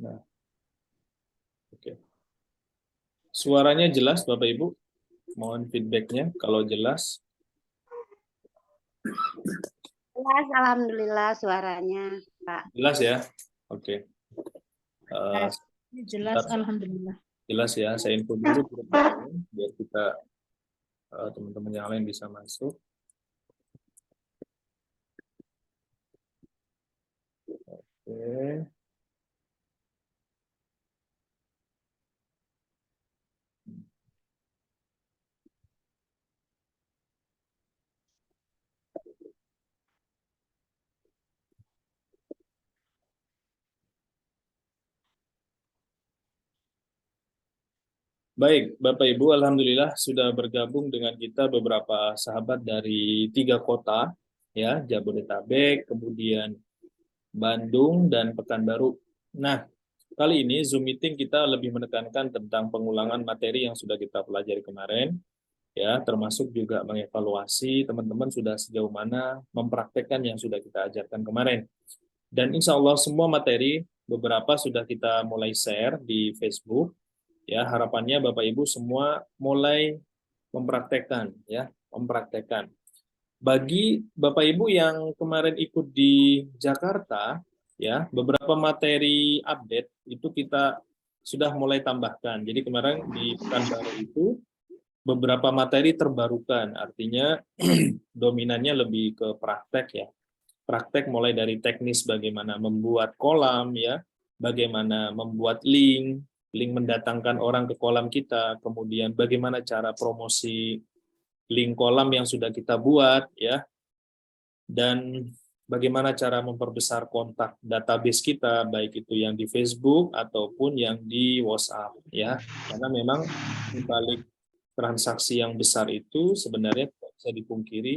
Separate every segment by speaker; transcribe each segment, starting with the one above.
Speaker 1: Nah, oke. Suaranya jelas, Bapak Ibu? Mohon feedbacknya kalau jelas.
Speaker 2: Jelas, alhamdulillah suaranya, Pak.
Speaker 1: Jelas ya? Oke.
Speaker 3: Jelas, alhamdulillah.
Speaker 1: Jelas ya, saya info dulu biar kita teman-teman yang lain bisa masuk. Oke. Baik, Bapak Ibu, alhamdulillah sudah bergabung dengan kita beberapa sahabat dari 3 kota, ya, Jabodetabek, kemudian Bandung dan Pekanbaru. Nah, kali ini Zoom meeting kita lebih menekankan tentang pengulangan materi yang sudah kita pelajari kemarin, ya, termasuk juga mengevaluasi teman-teman sudah sejauh mana mempraktekkan yang sudah kita ajarkan kemarin. Dan insya Allah semua materi beberapa sudah kita mulai share di Facebook. Ya, harapannya Bapak Ibu semua mulai mempraktekkan, ya, mempraktekkan. Bagi Bapak Ibu yang kemarin ikut di Jakarta, ya, beberapa materi update itu kita sudah mulai tambahkan. Jadi kemarin di Pekanbaru itu beberapa materi terbarukan, artinya dominannya lebih ke praktek ya. Praktek mulai dari teknis bagaimana membuat kolam ya, bagaimana membuat link mendatangkan orang ke kolam kita, kemudian bagaimana cara promosi link kolam yang sudah kita buat ya, dan bagaimana cara memperbesar kontak database kita baik itu yang di Facebook ataupun yang di WhatsApp ya. Karena memang di balik transaksi yang besar itu sebenarnya tidak bisa dipungkiri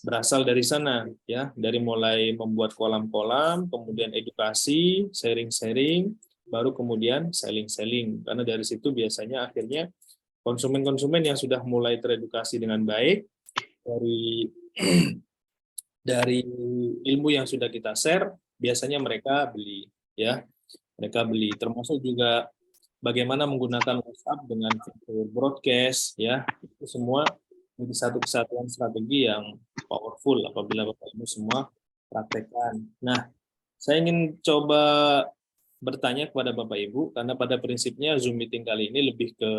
Speaker 1: berasal dari sana ya, dari mulai membuat kolam-kolam, kemudian edukasi, sharing-sharing, baru kemudian selling-selling. Karena dari situ biasanya akhirnya konsumen-konsumen yang sudah mulai teredukasi dengan baik dari dari ilmu yang sudah kita share, biasanya mereka beli ya. Mereka beli, termasuk juga bagaimana menggunakan WhatsApp dengan fitur broadcast ya. Itu semua menjadi satu kesatuan strategi yang powerful apabila Bapak Ibu semua praktekkan. Nah, saya ingin coba bertanya kepada Bapak Ibu karena pada prinsipnya Zoom meeting kali ini lebih ke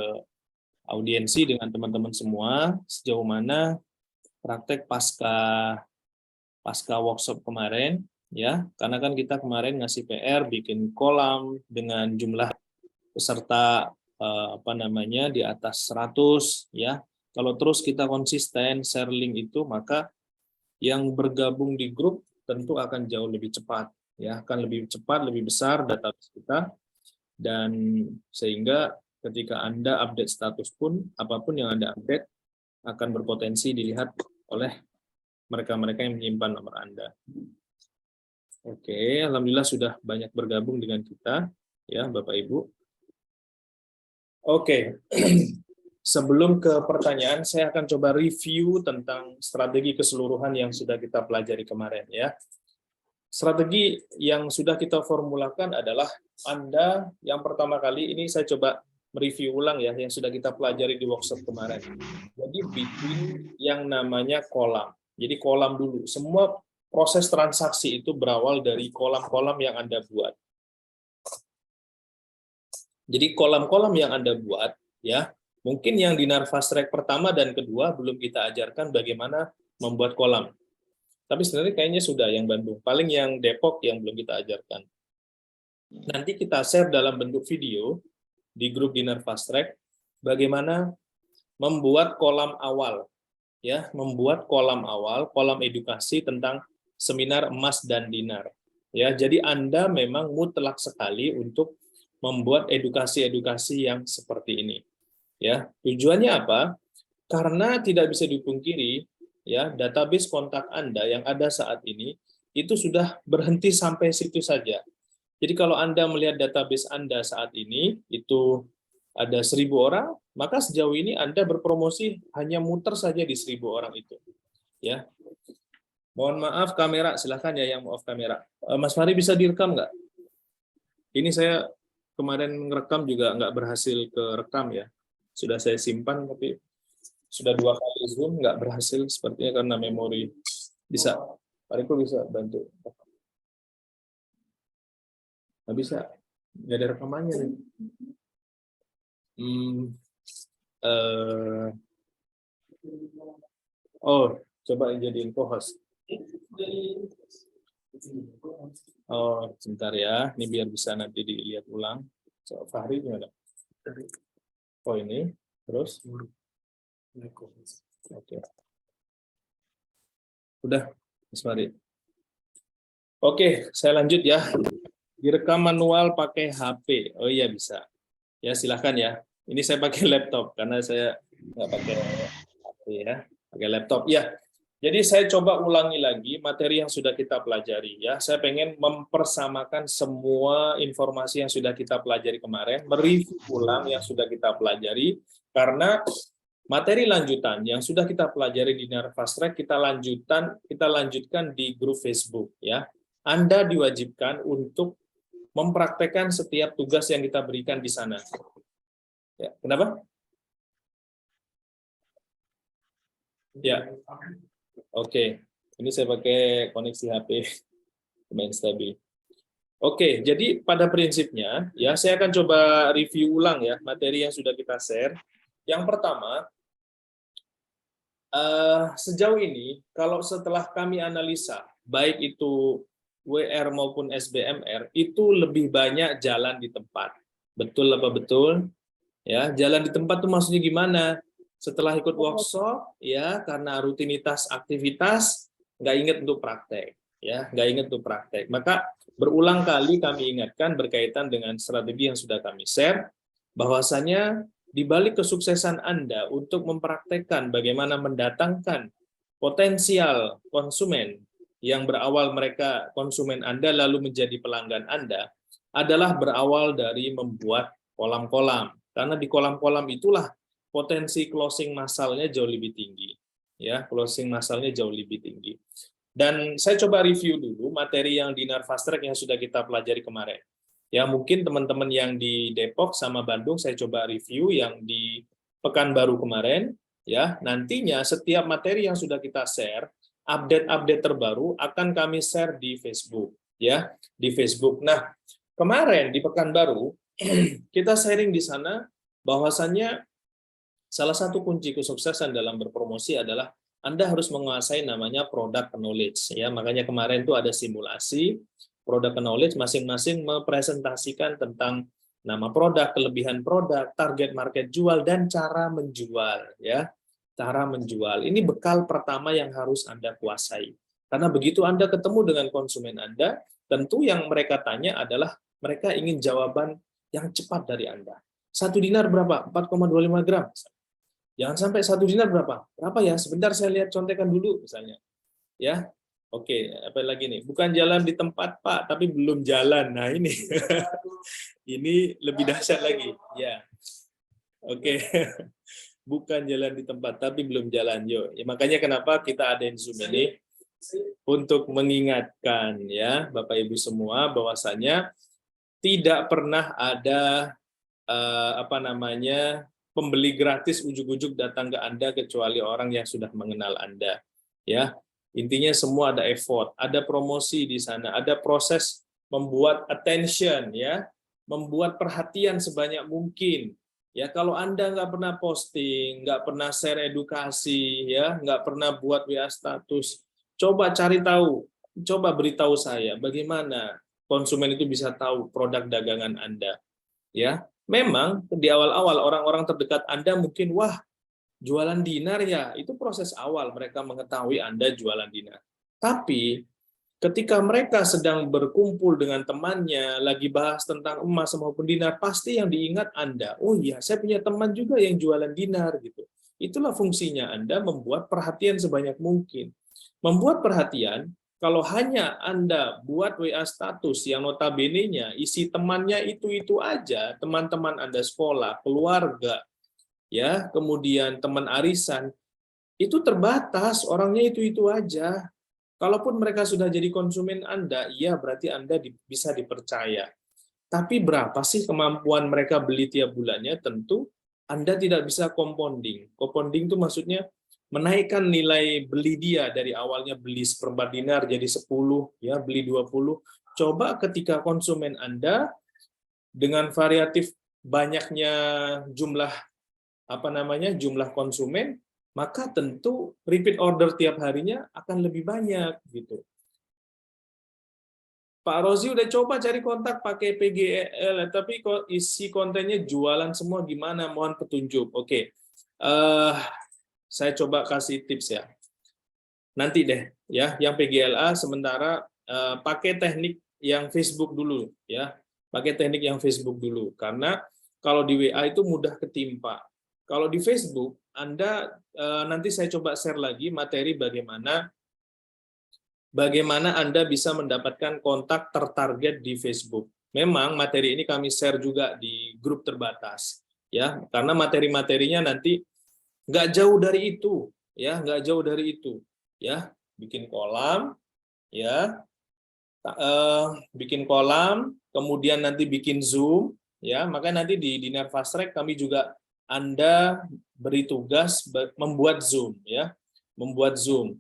Speaker 1: audiensi dengan teman-teman semua sejauh mana praktek pasca workshop kemarin ya. Karena kan kita kemarin ngasih PR bikin kolam dengan jumlah peserta di atas 100 ya. Kalau terus kita konsisten share link itu, maka yang bergabung di grup tentu akan jauh lebih cepat ya, akan lebih cepat, lebih besar database kita, dan sehingga ketika Anda update status pun apapun yang Anda update akan berpotensi dilihat oleh mereka-mereka yang menyimpan nomor Anda. Oke, alhamdulillah sudah banyak bergabung dengan kita ya Bapak Ibu. Oke, sebelum ke pertanyaan, saya akan coba review tentang strategi keseluruhan yang sudah kita pelajari kemarin ya. Strategi yang sudah kita formulakan adalah Anda yang pertama kali ini saya coba mereview ulang ya yang sudah kita pelajari di workshop kemarin. Jadi bikin yang namanya kolam. Jadi kolam dulu. Semua proses transaksi itu berawal dari kolam-kolam yang Anda buat. Jadi kolam-kolam yang Anda buat, ya mungkin yang di Narfast Track pertama dan kedua belum kita ajarkan bagaimana membuat kolam. Tapi sebenarnya kayaknya sudah yang Bandung. Paling yang Depok yang belum kita ajarkan. Nanti kita share dalam bentuk video di grup di Narfast Track bagaimana membuat kolam awal, ya, membuat kolam awal, kolam edukasi tentang seminar emas dan dinar. Ya, jadi Anda memang mutlak sekali untuk membuat edukasi-edukasi yang seperti ini. Ya, tujuannya apa? Karena tidak bisa dipungkiri, ya, database kontak Anda yang ada saat ini itu sudah berhenti sampai situ saja. Jadi kalau Anda melihat database Anda saat ini itu ada 1.000 orang, maka sejauh ini Anda berpromosi hanya muter saja di 1.000 orang itu. Ya, mohon maaf kamera, silahkan ya yang off kamera. Mas Mari bisa direkam nggak? Ini saya kemarin ngerekam juga nggak berhasil kerekam ya. Sudah saya simpan, tapi sudah 2 kali Zoom nggak berhasil, sepertinya karena memori. Bisa, Pak Riko bisa bantu. Nggak bisa, nggak ada rekamannya nih. Oh, coba jadiin co-host. Oh, sebentar ya. Ini biar bisa nanti dilihat ulang. So, Fahri gimana? Oh, ini. Terus? Oke. Udah, Mas Fahri. Oke, saya lanjut ya. Direkam manual pakai HP. Oh iya, bisa. Ya, silahkan ya. Ini saya pakai laptop, karena saya nggak pakai HP ya. Pakai laptop. Ya, jadi saya coba ulangi lagi materi yang sudah kita pelajari ya. Saya pengen mempersamakan semua informasi yang sudah kita pelajari kemarin, mereview ulang yang sudah kita pelajari, karena materi lanjutan yang sudah kita pelajari di Dinar Fast Track kita lanjutkan di grup Facebook ya. Anda diwajibkan untuk mempraktekkan setiap tugas yang kita berikan di sana. Ya, kenapa? Ya. Oke, ini saya pakai koneksi HP lumayan stabil. Oke, jadi pada prinsipnya ya saya akan coba review ulang ya materi yang sudah kita share. Yang pertama, sejauh ini kalau setelah kami analisa baik itu WR maupun SBMR itu lebih banyak jalan di tempat. Betul apa betul? Ya, jalan di tempat itu maksudnya gimana? Setelah ikut workshop, ya karena rutinitas aktivitas, nggak ingat untuk praktek, ya nggak ingat untuk praktek. Maka berulang kali kami ingatkan berkaitan dengan strategi yang sudah kami share, bahwasanya di balik kesuksesan Anda untuk mempraktekkan bagaimana mendatangkan potensial konsumen yang berawal mereka konsumen Anda lalu menjadi pelanggan Anda, adalah berawal dari membuat kolam-kolam. Karena di kolam-kolam itulah potensi closing massalnya jauh lebih tinggi. Ya, closing massalnya jauh lebih tinggi. Dan saya coba review dulu materi yang Dinar Fast Track yang sudah kita pelajari kemarin. Ya, mungkin teman-teman yang di Depok sama Bandung saya coba review yang di Pekanbaru kemarin. Ya, nantinya setiap materi yang sudah kita share, update-update terbaru akan kami share di Facebook. Ya, di Facebook. Nah, kemarin di Pekanbaru kita sharing di sana bahwasannya salah satu kunci kesuksesan dalam berpromosi adalah Anda harus menguasai namanya product knowledge ya. Makanya kemarin itu ada simulasi product knowledge, masing-masing mempresentasikan tentang nama produk, kelebihan produk, target market jual, dan cara menjual ya. Cara menjual. Ini bekal pertama yang harus Anda kuasai. Karena begitu Anda ketemu dengan konsumen Anda, tentu yang mereka tanya adalah mereka ingin jawaban yang cepat dari Anda. 1 dinar berapa? 4,25 gram. Jangan sampai 1 dinar berapa? Berapa ya? Sebentar saya lihat contekan dulu misalnya. Ya. Oke, apa lagi nih? Bukan jalan di tempat, Pak, tapi belum jalan. Nah, ini. Ini lebih dahsyat lagi. Ya. Oke. Bukan jalan di tempat, tapi belum jalan. Yo. Ya, makanya kenapa kita ada Zoom ini untuk mengingatkan ya, Bapak Ibu semua bahwasanya tidak pernah ada pembeli gratis ujuk-ujuk datang ke Anda kecuali orang yang sudah mengenal Anda. Ya, intinya semua ada effort, ada promosi di sana, ada proses membuat attention, ya, membuat perhatian sebanyak mungkin. Ya, kalau Anda nggak pernah posting, nggak pernah share edukasi, ya, nggak pernah buat WA status, coba cari tahu, coba beritahu saya bagaimana konsumen itu bisa tahu produk dagangan Anda. Ya, memang di awal-awal orang-orang terdekat Anda mungkin, wah, jualan dinar ya, itu proses awal mereka mengetahui Anda jualan dinar. Tapi ketika mereka sedang berkumpul dengan temannya, lagi bahas tentang emas maupun dinar, pasti yang diingat Anda, oh iya, saya punya teman juga yang jualan dinar gitu. Itulah fungsinya Anda membuat perhatian sebanyak mungkin. Membuat perhatian, kalau hanya Anda buat WA status yang notabene-nya isi temannya itu-itu aja, teman-teman Anda sekolah, keluarga, ya, kemudian teman arisan, itu terbatas, orangnya itu-itu aja. Kalaupun mereka sudah jadi konsumen Anda, ya berarti Anda bisa dipercaya. Tapi berapa sih kemampuan mereka beli tiap bulannya? Tentu Anda tidak bisa compounding. Compounding itu maksudnya menaikkan nilai beli dia dari awalnya beli seperempat dinar jadi 10, ya, beli 20. Coba ketika konsumen Anda dengan variatif banyaknya jumlah jumlah konsumen, maka tentu repeat order tiap harinya akan lebih banyak gitu. Pak Rozi udah coba cari kontak pakai PGL, tapi kok isi kontennya jualan semua, gimana? Mohon petunjuk. Oke, saya coba kasih tips ya. Nanti deh, ya, yang PGLA sementara pakai teknik yang Facebook dulu, ya, pakai teknik yang Facebook dulu, karena kalau di WA itu mudah ketimpa. Kalau di Facebook, Anda nanti saya coba share lagi materi bagaimana Anda bisa mendapatkan kontak tertarget di Facebook. Memang materi ini kami share juga di grup terbatas, ya, karena materi-materinya nanti nggak jauh dari itu, ya, nggak jauh dari itu, ya, bikin kolam, ya, bikin kolam, kemudian nanti bikin Zoom, ya, maka nanti di Dinar Fast Track kami juga Anda beri tugas membuat Zoom, ya, membuat Zoom.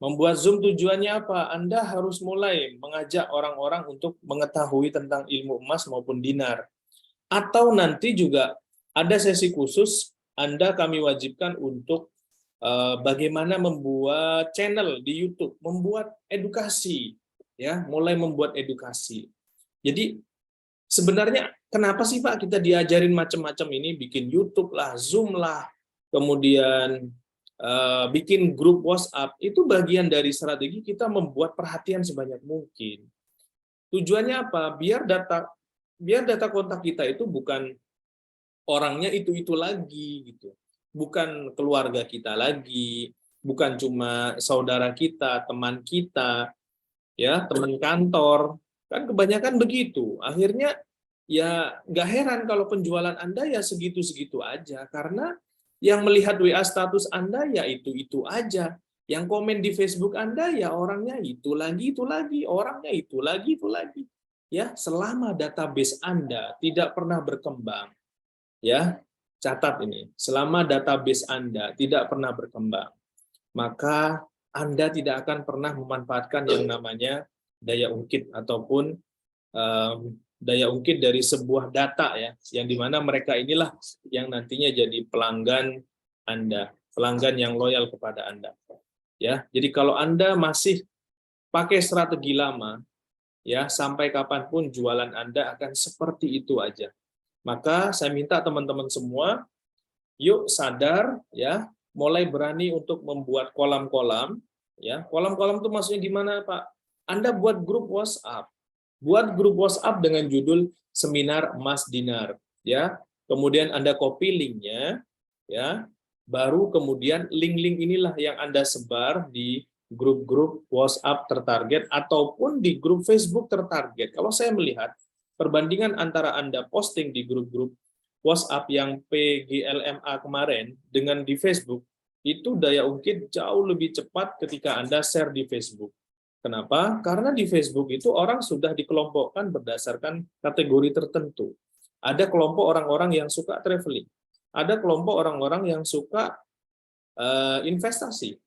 Speaker 1: Membuat Zoom tujuannya apa? Anda harus mulai mengajak orang-orang untuk mengetahui tentang ilmu emas maupun dinar. Atau nanti juga ada sesi khusus, kami wajibkan untuk bagaimana membuat channel di YouTube, membuat edukasi, ya, mulai membuat edukasi. Jadi sebenarnya kenapa sih Pak kita diajarin macam-macam ini, bikin YouTube lah, Zoom lah, kemudian bikin grup WhatsApp, itu bagian dari strategi kita membuat perhatian sebanyak mungkin. Tujuannya apa? Biar data kontak kita itu bukan orangnya itu lagi gitu. Bukan keluarga kita lagi, bukan cuma saudara kita, teman kita, ya, teman kantor. Kan kebanyakan begitu. Akhirnya ya nggak heran kalau penjualan Anda ya segitu-segitu aja, karena yang melihat WA status Anda ya itu aja. Yang komen di Facebook Anda ya orangnya itu lagi, orangnya itu lagi. Ya, selama database Anda tidak pernah berkembang, ya, catat ini, selama database Anda tidak pernah berkembang, maka Anda tidak akan pernah memanfaatkan yang namanya daya ungkit ataupun daya ungkit dari sebuah data, ya, yang dimana mereka inilah yang nantinya jadi pelanggan Anda, pelanggan yang loyal kepada Anda, ya. Jadi kalau Anda masih pakai strategi lama, ya, sampai kapanpun jualan Anda akan seperti itu aja. Maka saya minta teman-teman semua, yuk sadar, ya, mulai berani untuk membuat kolam-kolam, ya. Kolam-kolam itu maksudnya gimana, Pak? Anda buat grup WhatsApp. Buat grup WhatsApp dengan judul Seminar Emas Dinar, ya. Kemudian Anda copy linknya, ya. Baru kemudian link-link inilah yang Anda sebar di grup-grup WhatsApp tertarget ataupun di grup Facebook tertarget. Kalau saya melihat perbandingan antara Anda posting di grup-grup WhatsApp yang PGLMA kemarin dengan di Facebook, itu daya ungkit jauh lebih cepat ketika Anda share di Facebook. Kenapa? Karena di Facebook itu orang sudah dikelompokkan berdasarkan kategori tertentu. Ada kelompok orang-orang yang suka traveling, ada kelompok orang-orang yang suka investasi,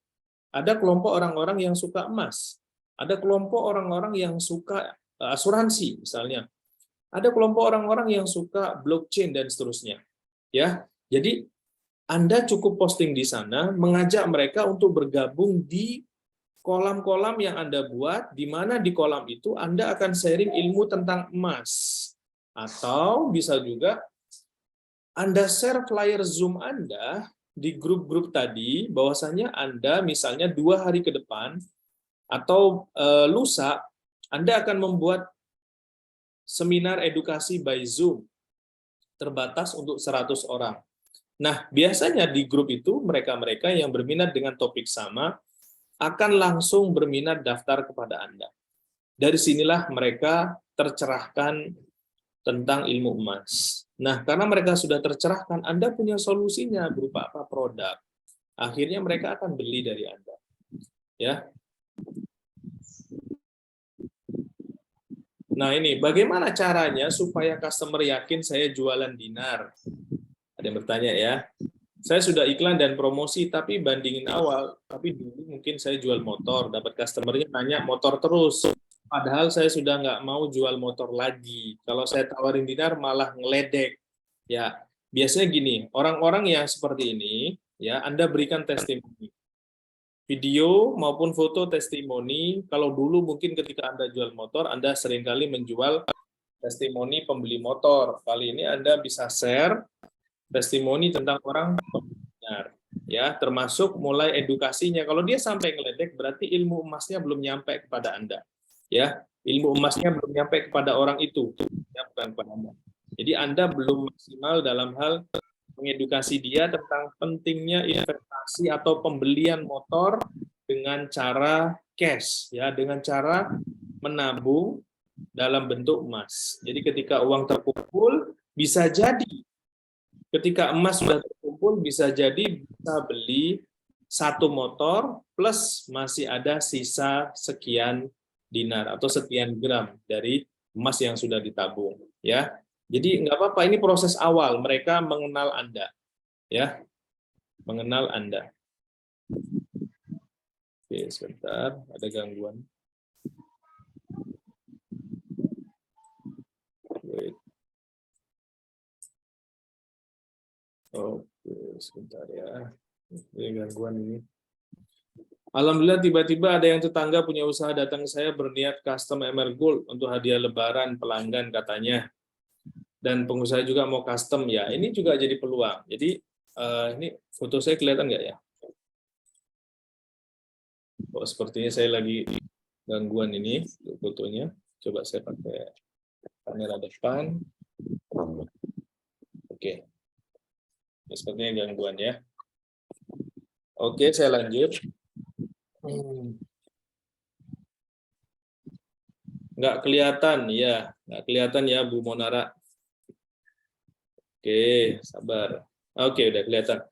Speaker 1: ada kelompok orang-orang yang suka emas, ada kelompok orang-orang yang suka asuransi misalnya, ada kelompok orang-orang yang suka blockchain dan seterusnya. Ya, jadi Anda cukup posting di sana, mengajak mereka untuk bergabung di kolam-kolam yang Anda buat, di mana di kolam itu Anda akan sharing ilmu tentang emas. Atau bisa juga Anda share flyer Zoom Anda di grup-grup tadi, bahwasanya Anda misalnya 2 hari ke depan atau lusa, Anda akan membuat seminar edukasi by Zoom, terbatas untuk 100 orang. Nah, biasanya di grup itu mereka-mereka yang berminat dengan topik sama, akan langsung berminat daftar kepada Anda. Dari sinilah mereka tercerahkan tentang ilmu emas. Nah, karena mereka sudah tercerahkan, Anda punya solusinya berupa apa? Produk. Akhirnya mereka akan beli dari Anda. Ya. Nah ini, bagaimana caranya supaya customer yakin saya jualan dinar? Ada yang bertanya ya. Saya sudah iklan dan promosi, tapi bandingin awal. Tapi dulu mungkin saya jual motor, dapat customernya nanya motor terus. Padahal saya sudah nggak mau jual motor lagi. Kalau saya tawarin dinar malah ngeledek. Ya, biasanya gini, orang-orang yang seperti ini, ya Anda berikan testimoni. Video maupun foto testimoni, kalau dulu mungkin ketika Anda jual motor, Anda seringkali menjual testimoni pembeli motor. Kali ini Anda bisa share testimoni tentang orang benar, ya, termasuk mulai edukasinya. Kalau dia sampai ngeledek, berarti ilmu emasnya belum nyampe kepada Anda. Ya, ilmu emasnya belum nyampe kepada orang itu, ya, bukan kepada Anda. Jadi Anda belum maksimal dalam hal mengedukasi dia tentang pentingnya investasi atau pembelian motor dengan cara cash, ya, dengan cara menabung dalam bentuk emas. Jadi ketika uang terkumpul, bisa jadi ketika emas sudah terkumpul, bisa jadi bisa beli satu motor plus masih ada sisa sekian dinar atau sekian gram dari emas yang sudah ditabung, ya. Jadi nggak apa-apa, ini proses awal mereka mengenal Anda, ya, mengenal Anda. Oke, sebentar, ada gangguan. Wait. Oke, sebentar ya. Ini gangguan ini. Alhamdulillah tiba-tiba ada yang tetangga punya usaha datang ke saya berniat custom MR Gold untuk hadiah lebaran pelanggan katanya. Dan pengusaha juga mau custom ya. Ini juga jadi peluang. Jadi ini foto saya kelihatan nggak ya? Oh, sepertinya saya lagi gangguan ini fotonya. Coba saya pakai kamera depan. Oke. Ini sepertinya gangguan ya. Oke, saya lanjut. Nggak kelihatan, ya. Nggak kelihatan ya, Bu Monara. Oke, sabar. Oke, udah kelihatan.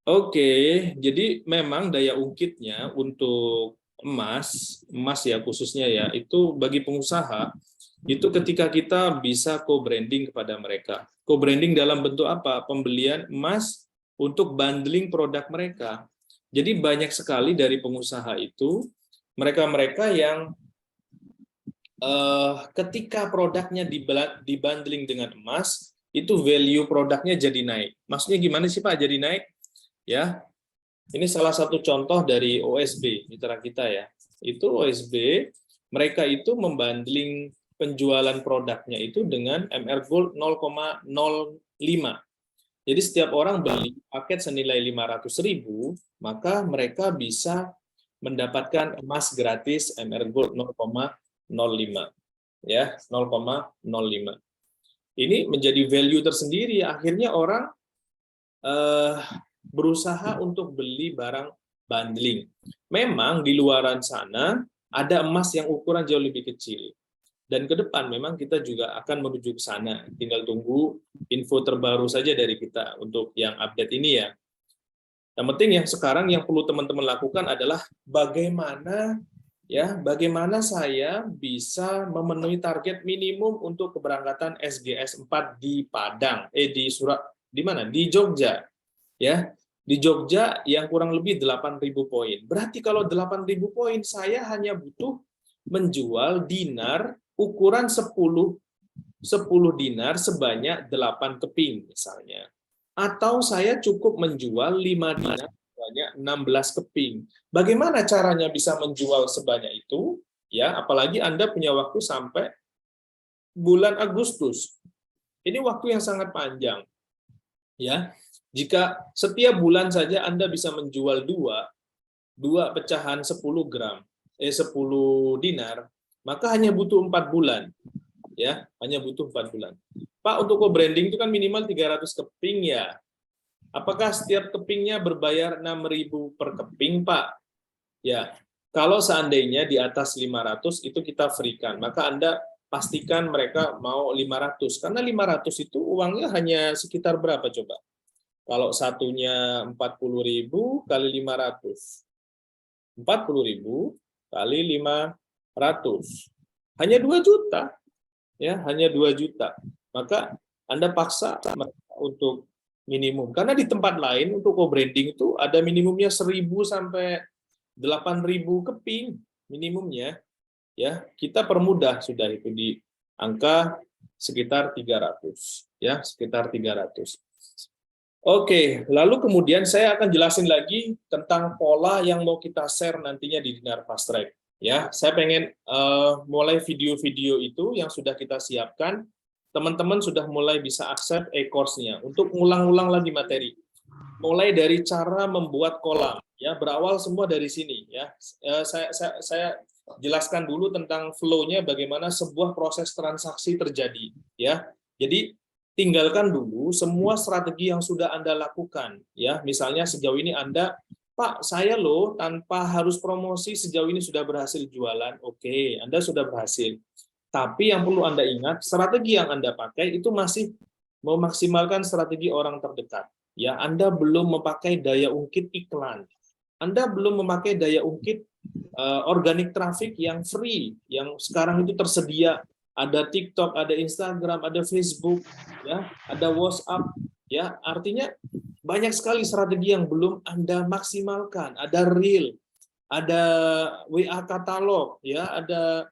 Speaker 1: Oke, jadi memang daya ungkitnya untuk emas ya khususnya ya, itu bagi pengusaha, itu ketika kita bisa co-branding kepada mereka. Co-branding dalam bentuk apa? Pembelian emas untuk bundling produk mereka. Jadi banyak sekali dari pengusaha itu, mereka-mereka yang ketika produknya dibundling dengan emas, itu value produknya jadi naik. Maksudnya gimana sih Pak jadi naik? Ya, ini salah satu contoh dari OSB, mitra kita ya. Itu OSB, mereka itu membundling penjualan produknya itu dengan MR Gold 0,05. Jadi setiap orang beli paket senilai 500.000, maka mereka bisa mendapatkan emas gratis MR Gold 0,05. Ya, 0,05. Ini menjadi value tersendiri. Akhirnya orang berusaha untuk beli barang bundling. Memang di luaran sana ada emas yang ukuran jauh lebih kecil. Dan ke depan memang kita juga akan menuju ke sana. Tinggal tunggu info terbaru saja dari kita untuk yang update ini ya. Yang penting yang sekarang yang perlu teman-teman lakukan adalah bagaimana saya bisa memenuhi target minimum untuk keberangkatan SGS 4 di Padang, di mana? Di Jogja. Ya, di Jogja yang kurang lebih 8.000 poin. Berarti kalau 8.000 poin saya hanya butuh menjual dinar ukuran 10 dinar sebanyak 8 keping misalnya. Atau saya cukup menjual 5 dinar sebanyak 16 keping. Bagaimana caranya bisa menjual sebanyak itu? Ya, apalagi Anda punya waktu sampai bulan Agustus. Ini waktu yang sangat panjang. Ya, jika setiap bulan saja Anda bisa menjual dua pecahan 10 dinar, maka hanya butuh 4 bulan. Ya, hanya butuh 4 bulan. Pak, untuk co-branding itu kan minimal 300 keping ya. Apakah setiap kepingnya berbayar 6.000 per keping, Pak? Ya, kalau seandainya di atas 500 itu kita free-kan, maka Anda pastikan mereka mau 500. Karena 500 itu uangnya hanya sekitar berapa coba? Kalau satunya 40.000 kali 500. 40.000 kali 500. Hanya 2 juta. ya hanya 2 juta. Maka Anda paksa untuk minimum. Karena di tempat lain untuk co-branding itu ada minimumnya 1.000 sampai 8.000 keping minimumnya. Ya, kita permudah sudah itu di angka sekitar 300, ya, sekitar 300. Oke, lalu kemudian saya akan jelasin lagi tentang pola yang mau kita share nantinya di Dinar Fast Track. Ya, saya pengen mulai video-video itu yang sudah kita siapkan. Teman-teman sudah mulai bisa akses e-course-nya untuk ngulang-ulang lagi materi. Mulai dari cara membuat kolam, ya, berawal semua dari sini, ya. Saya jelaskan dulu tentang flow-nya, bagaimana sebuah proses transaksi terjadi, ya. Jadi tinggalkan dulu semua strategi yang sudah Anda lakukan, ya. Misalnya sejauh ini Anda, Pak, saya loh tanpa harus promosi sejauh ini sudah berhasil jualan. Oke, Anda sudah berhasil. Tapi yang perlu Anda ingat, strategi yang Anda pakai itu masih memaksimalkan strategi orang terdekat. Ya, Anda belum memakai daya ungkit iklan. Anda belum memakai daya ungkit organic traffic yang free, yang sekarang itu tersedia. Ada TikTok, ada Instagram, ada Facebook, ya, ada WhatsApp, ya. Artinya banyak sekali strategi yang belum Anda maksimalkan. Ada Reel, ada WA katalog, ya, ada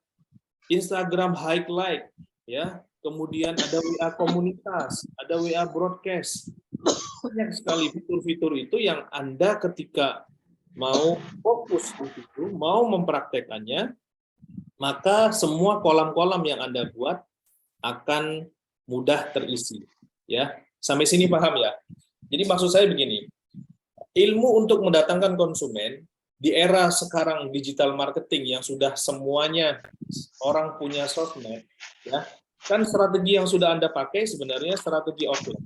Speaker 1: Instagram highlight, ya. Kemudian ada WA komunitas, ada WA broadcast. Banyak sekali fitur-fitur itu yang Anda ketika mau fokus di situ, mau mempraktekannya, maka semua kolam-kolam yang Anda buat akan mudah terisi. Ya, sampai sini paham ya? Jadi maksud saya begini, ilmu untuk mendatangkan konsumen di era sekarang digital marketing yang sudah semuanya orang punya sosmed, ya, kan strategi yang sudah Anda pakai sebenarnya strategi offline.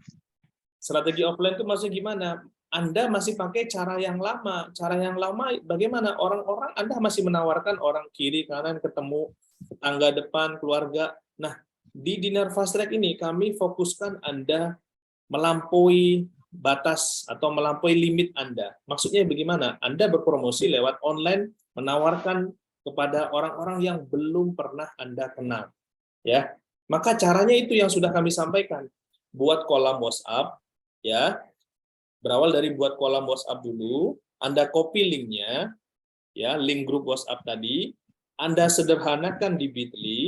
Speaker 1: Strategi offline itu maksudnya gimana? Anda masih pakai cara yang lama. Cara yang lama bagaimana? Orang-orang Anda masih menawarkan orang kiri, kanan, ketemu, tetangga depan, keluarga. Nah, di Dinar Fast Track ini kami fokuskan Anda melampaui batas atau melampaui limit Anda. Maksudnya bagaimana? Anda berpromosi lewat online, menawarkan kepada orang-orang yang belum pernah Anda kenal. Ya, maka caranya itu yang sudah kami sampaikan. Buat kolam WhatsApp, ya, berawal dari buat kolam WhatsApp dulu, Anda copy linknya, ya, link grup WhatsApp tadi, Anda sederhanakan di Bitly,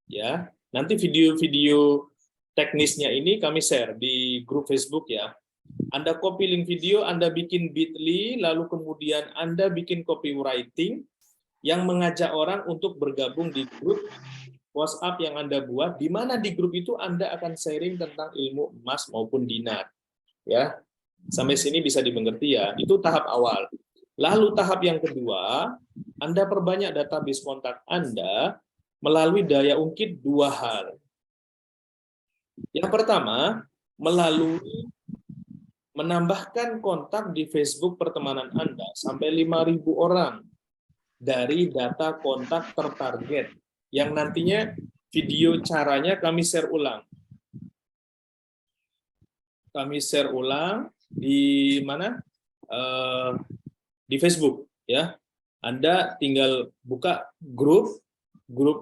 Speaker 1: ya, nanti video-video teknisnya ini kami share di grup Facebook, ya. Anda copy link video, Anda bikin Bitly, lalu kemudian Anda bikin copywriting yang mengajak orang untuk bergabung di grup WhatsApp yang Anda buat, di mana di grup itu Anda akan sharing tentang ilmu emas maupun dinar. Ya, sampai sini bisa dimengerti ya. Itu tahap awal. Lalu tahap yang kedua, Anda perbanyak database kontak Anda melalui daya ungkit 2 hal. Yang pertama, melalui menambahkan kontak di Facebook pertemanan Anda sampai 5.000 orang dari data kontak tertarget yang nantinya video caranya kami share ulang. Kami share ulang di mana? Di Facebook, ya. Anda tinggal buka grup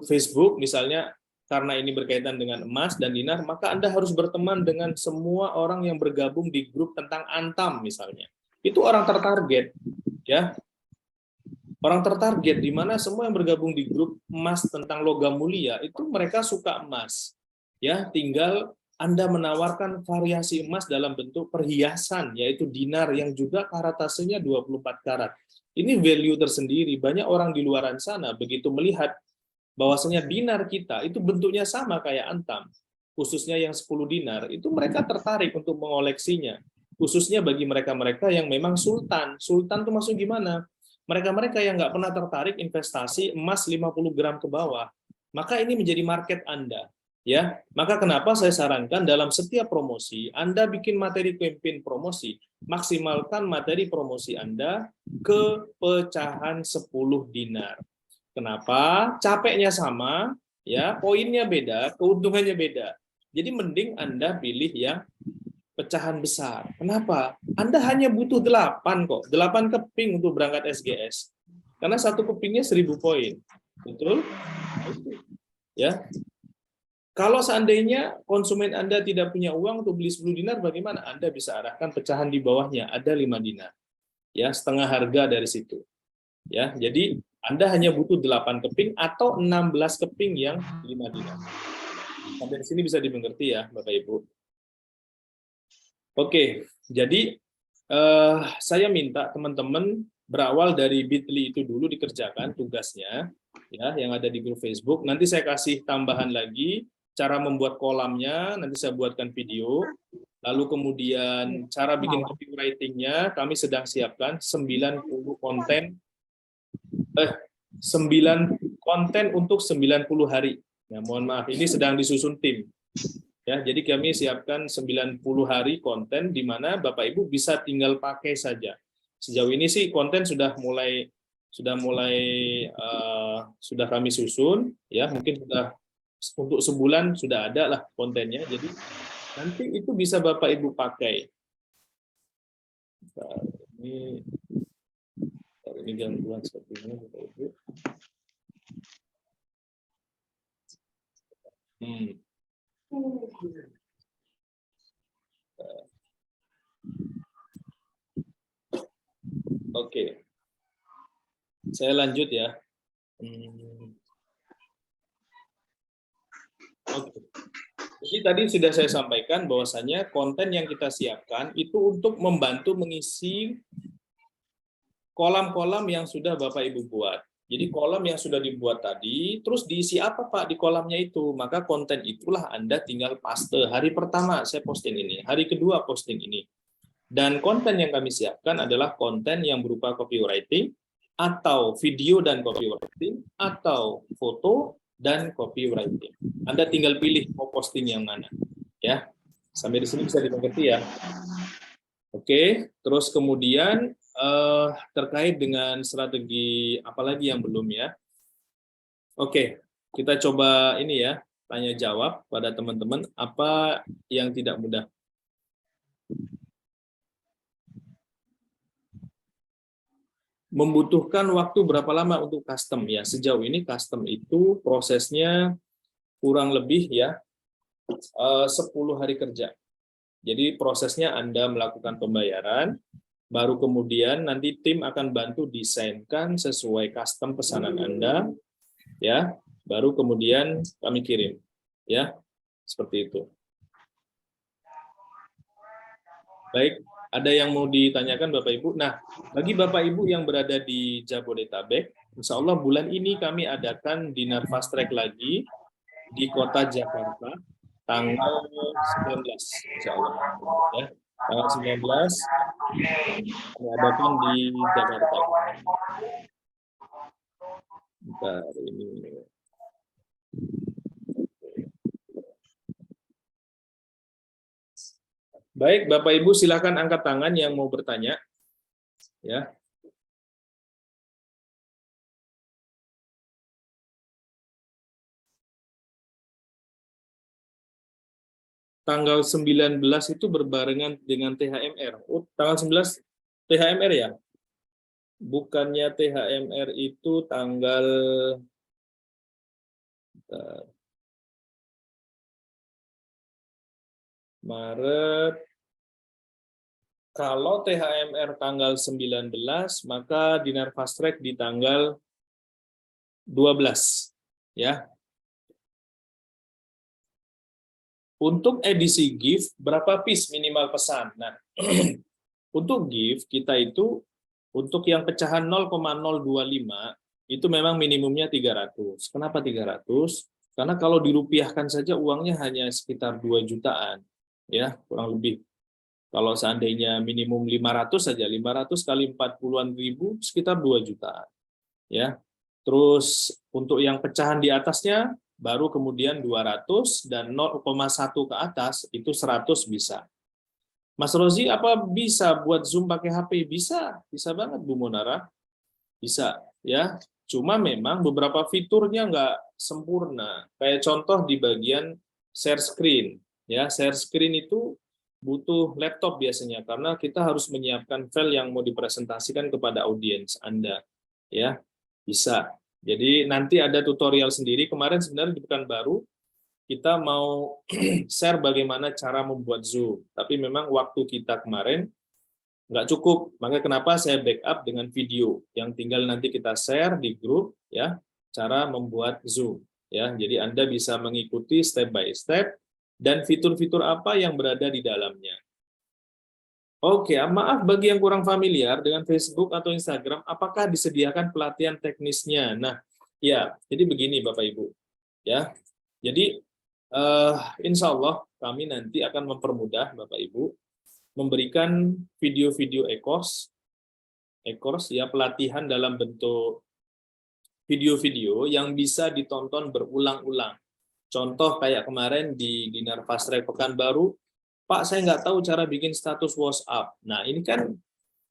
Speaker 1: Facebook misalnya, karena ini berkaitan dengan emas dan dinar, maka Anda harus berteman dengan semua orang yang bergabung di grup tentang Antam misalnya. Itu orang tertarget, ya. Orang tertarget di mana semua yang bergabung di grup emas tentang logam mulia itu mereka suka emas. Ya, tinggal Anda menawarkan variasi emas dalam bentuk perhiasan, yaitu dinar yang juga karatasenya 24 karat. Ini value tersendiri. Banyak orang di luar sana begitu melihat bahwasanya dinar kita itu bentuknya sama kayak Antam, khususnya yang 10 dinar, itu mereka tertarik untuk mengoleksinya. Khususnya bagi mereka-mereka yang memang sultan. Sultan itu maksud gimana? Mereka-mereka yang nggak pernah tertarik investasi emas 50 gram ke bawah. Maka ini menjadi market Anda. Ya, maka kenapa saya sarankan dalam setiap promosi Anda bikin materi campaign promosi, maksimalkan materi promosi Anda ke pecahan 10 dinar. Kenapa? Capeknya sama, ya, poinnya beda, keuntungannya beda. Jadi mending Anda pilih yang pecahan besar. Kenapa? Anda hanya butuh 8 kok, 8 keping untuk berangkat SGS. Karena satu kepingnya 1.000 poin. Betul? Ya. Kalau seandainya konsumen Anda tidak punya uang untuk beli 10 dinar, bagaimana? Anda bisa arahkan pecahan di bawahnya, ada 5 dinar. Ya, setengah harga dari situ. Ya, jadi Anda hanya butuh 8 keping atau 16 keping yang 5 dinar. Sampai di sini bisa dimengerti ya, Bapak Ibu. Oke, jadi saya minta teman-teman berawal dari Bitly itu dulu dikerjakan tugasnya, ya, yang ada di grup Facebook. Nanti saya kasih tambahan lagi cara membuat kolamnya, nanti saya buatkan video. Lalu kemudian cara bikin copywriting-nya kami sedang siapkan 90 konten 9 konten untuk 90 hari. Ya, mohon maaf, ini sedang disusun tim. Ya, jadi kami siapkan 90 hari konten di mana Bapak Ibu bisa tinggal pakai saja. Sejauh ini sih konten sudah mulai sudah kami susun, ya, mungkin sudah untuk sebulan sudah ada lah kontennya. Jadi nanti itu bisa Bapak Ibu pakai. Nah, ini gangguan seperti ini Bapak Ibu. Oke, saya lanjut ya. Oke. Jadi tadi sudah saya sampaikan bahwasanya konten yang kita siapkan itu untuk membantu mengisi kolam-kolam yang sudah Bapak Ibu buat. Jadi kolam yang sudah dibuat tadi, terus diisi apa Pak di kolamnya itu? Maka konten itulah Anda tinggal paste. Hari pertama saya posting ini, hari kedua posting ini. Dan konten yang kami siapkan adalah konten yang berupa copywriting, atau video dan copywriting, atau foto dan copywriting. Anda tinggal pilih mau posting yang mana. Ya, sampai di sini bisa dimengerti ya. Oke, terus kemudian terkait dengan strategi apalagi yang belum ya. Oke, kita coba ini ya, tanya jawab pada teman-teman apa yang tidak mudah. Membutuhkan waktu berapa lama untuk custom ya? Sejauh ini custom itu prosesnya kurang lebih ya 10 hari kerja. Jadi prosesnya Anda melakukan pembayaran, baru kemudian nanti tim akan bantu desainkan sesuai custom pesanan Anda, ya. Baru kemudian kami kirim, ya. Seperti itu. Baik, ada yang mau ditanyakan Bapak Ibu? Nah, bagi Bapak Ibu yang berada di Jabodetabek, insya Allah bulan ini kami adakan dinner fast track lagi di kota Jakarta, tanggal 19, insya Allah. Ya, tanggal 19 kami adakan di Jakarta. Bentar, ini. Baik, Bapak Ibu silakan angkat tangan yang mau bertanya. Ya. Tanggal 19 itu berbarengan dengan THMR. Oh, tanggal 19 THMR ya? Bukannya THMR itu tanggal Maret. Kalau THMR tanggal 19, maka dinner fast track di tanggal 12. Ya. Untuk edisi gift, berapa piece minimal pesan? Nah, untuk gift, kita itu, untuk yang pecahan 0,025, itu memang minimumnya 300. Kenapa 300? Karena kalau dirupiahkan saja uangnya hanya sekitar 2 jutaan. Ya, kurang lebih. Kalau seandainya minimum 500 saja, 500 kali 40-an ribu, sekitar 2 jutaan. Ya. Terus untuk yang pecahan di atasnya, baru kemudian 200, dan 0,1 ke atas, itu 100 bisa. Mas Rozi, apa bisa buat Zoom pakai HP? Bisa, bisa banget Bu Monara. Bisa, ya. Cuma memang beberapa fiturnya nggak sempurna. Kayak contoh di bagian share screen. Ya, share screen itu butuh laptop biasanya karena kita harus menyiapkan file yang mau dipresentasikan kepada audiens Anda. Ya, bisa. Jadi nanti ada tutorial sendiri. Kemarin sebenarnya di Pekanbaru kita mau share bagaimana cara membuat Zoom. Tapi memang waktu kita kemarin nggak cukup. Maka kenapa saya backup dengan video yang tinggal nanti kita share di grup ya, cara membuat Zoom ya. Jadi Anda bisa mengikuti step by step dan fitur-fitur apa yang berada di dalamnya. Oke, maaf bagi yang kurang familiar dengan Facebook atau Instagram, apakah disediakan pelatihan teknisnya? Nah, ya, jadi begini Bapak Ibu. Ya. Jadi insya Allah kami nanti akan mempermudah Bapak Ibu memberikan video-video e-course ya, pelatihan dalam bentuk video-video yang bisa ditonton berulang-ulang. Contoh kayak kemarin di Dinar Fast Track Pekanbaru, Pak saya nggak tahu cara bikin status WhatsApp. Nah ini kan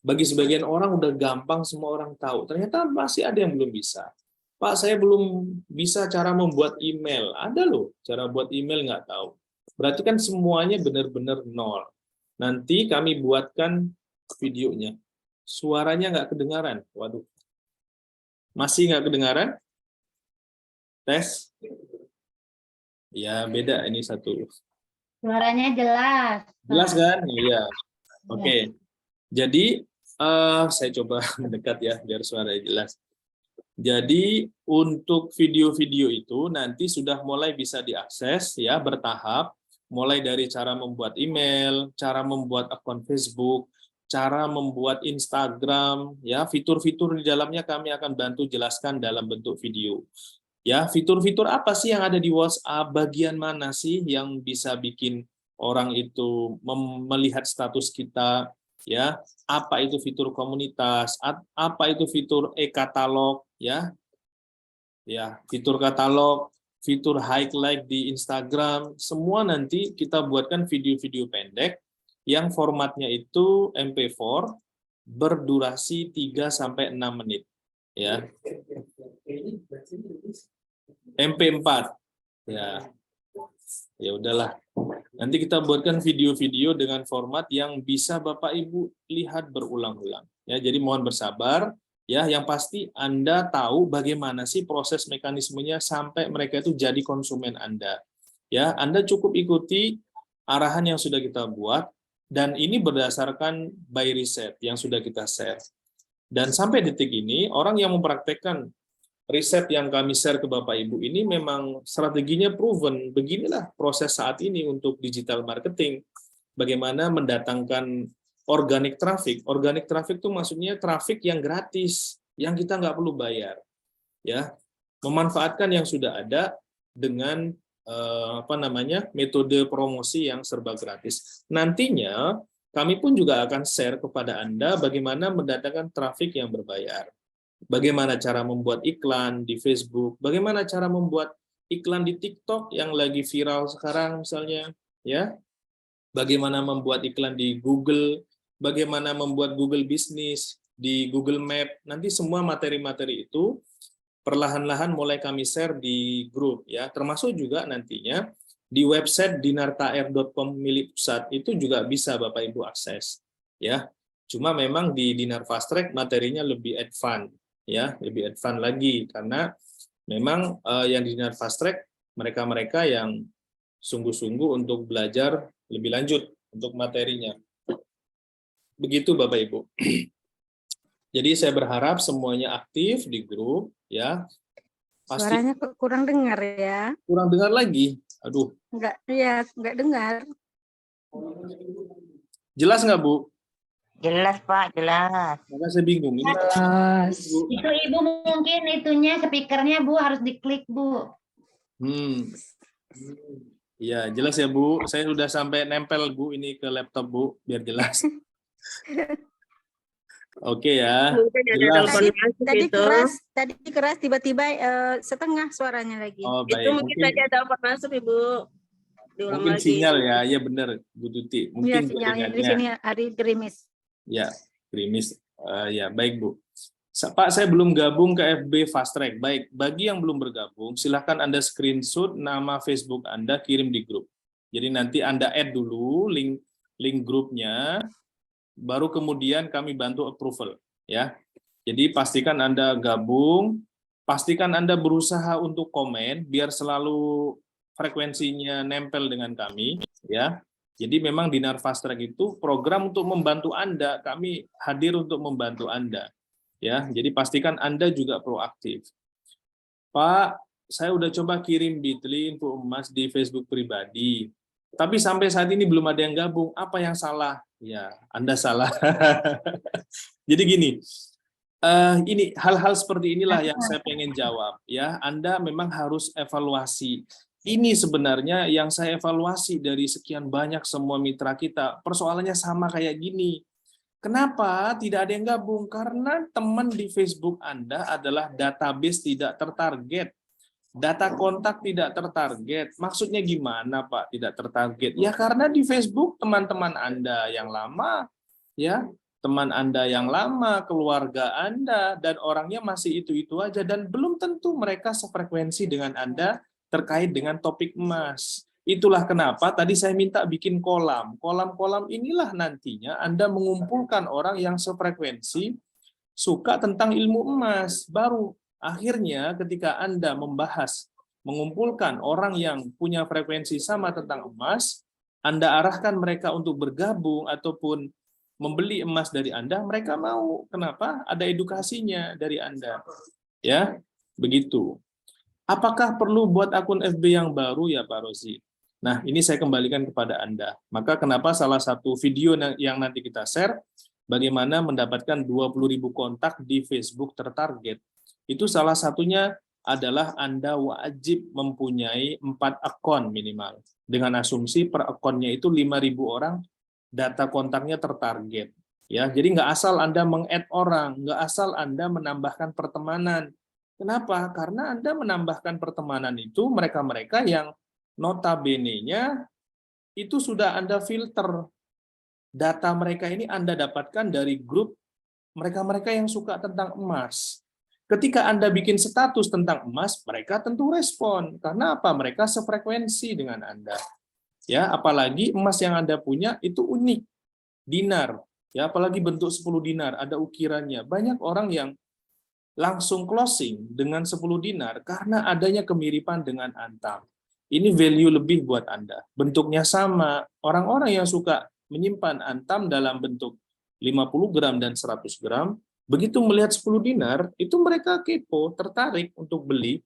Speaker 1: bagi sebagian orang udah gampang, semua orang tahu. Ternyata masih ada yang belum bisa. Pak saya belum bisa cara membuat email. Ada loh cara buat email nggak tahu. Berarti kan semuanya benar-benar nol. Nanti kami buatkan videonya. Suaranya nggak kedengaran. Waduh. Masih nggak kedengaran? Tes? Ya beda ini satu.
Speaker 2: Suaranya jelas.
Speaker 1: Jelas kan? Iya. Oke. Jadi saya coba mendekat ya biar suaranya jelas. Jadi untuk video-video itu nanti sudah mulai bisa diakses ya bertahap, mulai dari cara membuat email, cara membuat akun Facebook, cara membuat Instagram, ya fitur-fitur di dalamnya kami akan bantu jelaskan dalam bentuk video. Ya, fitur-fitur apa sih yang ada di WhatsApp? Bagian mana sih yang bisa bikin orang itu melihat status kita? Ya, apa itu fitur komunitas? Apa itu fitur e-katalog? Ya, fitur katalog, fitur highlight di Instagram, semua nanti kita buatkan video-video pendek yang formatnya itu MP4 berdurasi 3-6 menit. Ya. MP4. Ya udahlah. Nanti kita buatkan video-video dengan format yang bisa Bapak Ibu lihat berulang-ulang. Ya, jadi mohon bersabar. Ya, yang pasti Anda tahu bagaimana sih proses mekanismenya sampai mereka itu jadi konsumen Anda. Ya, Anda cukup ikuti arahan yang sudah kita buat dan ini berdasarkan by riset yang sudah kita share. Dan sampai detik ini orang yang mempraktekkan riset yang kami share ke Bapak Ibu ini memang strateginya proven. Beginilah proses saat ini untuk digital marketing. Bagaimana mendatangkan organic traffic. Organic traffic itu maksudnya traffic yang gratis, yang kita nggak perlu bayar. Ya, memanfaatkan yang sudah ada dengan metode promosi yang serba gratis. Nantinya kami pun juga akan share kepada Anda bagaimana mendatangkan traffic yang berbayar. Bagaimana cara membuat iklan di Facebook, bagaimana cara membuat iklan di TikTok yang lagi viral sekarang misalnya, ya. Bagaimana membuat iklan di Google, bagaimana membuat Google Business, di Google Map. Nanti semua materi-materi itu perlahan-lahan mulai kami share di grup ya, termasuk juga nantinya di website dinartair.com milik pusat itu juga bisa Bapak Ibu akses ya. Cuma memang di Dinar Fast Track materinya lebih advance ya, lebih advance lagi karena memang yang di Dinar Fast Track mereka-mereka yang sungguh-sungguh untuk belajar lebih lanjut untuk materinya. Begitu Bapak Ibu. Jadi saya berharap semuanya aktif di grup ya. Pasti
Speaker 3: suaranya kok kurang dengar ya.
Speaker 1: Kurang dengar lagi. Aduh.
Speaker 3: Enggak dengar.
Speaker 1: Jelas nggak Bu?
Speaker 4: Jelas Pak, jelas.
Speaker 1: Maka saya bingung. Ini
Speaker 3: Jelas.
Speaker 2: Itu Ibu mungkin itunya speakernya Bu harus diklik Bu.
Speaker 1: Iya, jelas ya Bu. Saya sudah sampai nempel Bu ini ke laptop Bu biar jelas. Oke ya. Jelas.
Speaker 3: Tadi keras tiba-tiba setengah suaranya lagi.
Speaker 1: Oh, baik.
Speaker 4: Itu mungkin tadi ada telepon masuk Ibu. Diulang
Speaker 1: Mungkin
Speaker 4: lagi.
Speaker 1: sinyal ya. Iya benar Bu Tuti.
Speaker 3: Ya,
Speaker 1: Mungkin
Speaker 3: sinyalnya di sini hari gerimis.
Speaker 1: Ya, gerimis. Ya, baik Bu. Pak, saya belum gabung ke FB Fast Track. Baik, bagi yang belum bergabung, silahkan Anda screenshot nama Facebook Anda, kirim di grup. Jadi nanti Anda add dulu link grupnya, baru kemudian kami bantu approval. Ya. Jadi pastikan Anda gabung, pastikan Anda berusaha untuk komen, biar selalu frekuensinya nempel dengan kami, ya. Jadi memang Dinar Fast Track itu program untuk membantu Anda, kami hadir untuk membantu Anda. Ya, jadi pastikan Anda juga proaktif. Pak, saya udah coba kirim Bitly info emas di Facebook pribadi, tapi sampai saat ini belum ada yang gabung. Apa yang salah? Ya, Anda salah. Jadi gini, ini hal-hal seperti inilah yang saya pengen jawab. Ya, Anda memang harus evaluasi. Ini sebenarnya yang saya evaluasi dari sekian banyak semua mitra kita. Persoalannya sama kayak gini. Kenapa tidak ada yang gabung? Karena teman di Facebook Anda adalah database tidak tertarget. Data kontak tidak tertarget. Maksudnya gimana, Pak? Tidak tertarget. Ya karena di Facebook teman-teman Anda yang lama, ya, teman Anda yang lama, keluarga Anda, dan orangnya masih itu-itu aja. Dan belum tentu mereka sefrekuensi dengan Anda terkait dengan topik emas. Itulah kenapa tadi saya minta bikin kolam. Kolam-kolam inilah nantinya Anda mengumpulkan orang yang sefrekuensi, suka tentang ilmu emas. Baru akhirnya ketika Anda membahas, mengumpulkan orang yang punya frekuensi sama tentang emas, Anda arahkan mereka untuk bergabung ataupun membeli emas dari Anda, mereka mau. Kenapa? Ada edukasinya dari Anda. Ya, begitu. Apakah perlu buat akun FB yang baru ya Pak Rozi? Nah, ini saya kembalikan kepada Anda. Maka kenapa salah satu video yang nanti kita share, bagaimana mendapatkan 20.000 kontak di Facebook tertarget. Itu salah satunya adalah Anda wajib mempunyai 4 akun minimal. Dengan asumsi per akunnya itu 5.000 orang, data kontaknya tertarget. Ya, jadi nggak asal Anda meng-add orang, nggak asal Anda menambahkan pertemanan. Kenapa? Karena Anda menambahkan pertemanan itu mereka-mereka yang notabene-nya itu sudah Anda filter. Data mereka ini Anda dapatkan dari grup mereka-mereka yang suka tentang emas. Ketika Anda bikin status tentang emas, mereka tentu respon. Karena apa? Mereka sefrekuensi dengan Anda. Ya, apalagi emas yang Anda punya itu unik. Dinar. Ya, apalagi bentuk 10 dinar, ada ukirannya. Banyak orang yang langsung closing dengan 10 dinar karena adanya kemiripan dengan antam. Ini value lebih buat Anda. Bentuknya sama. Orang-orang yang suka menyimpan antam dalam bentuk 50 gram dan 100 gram, begitu melihat 10 dinar, itu mereka kepo, tertarik untuk beli.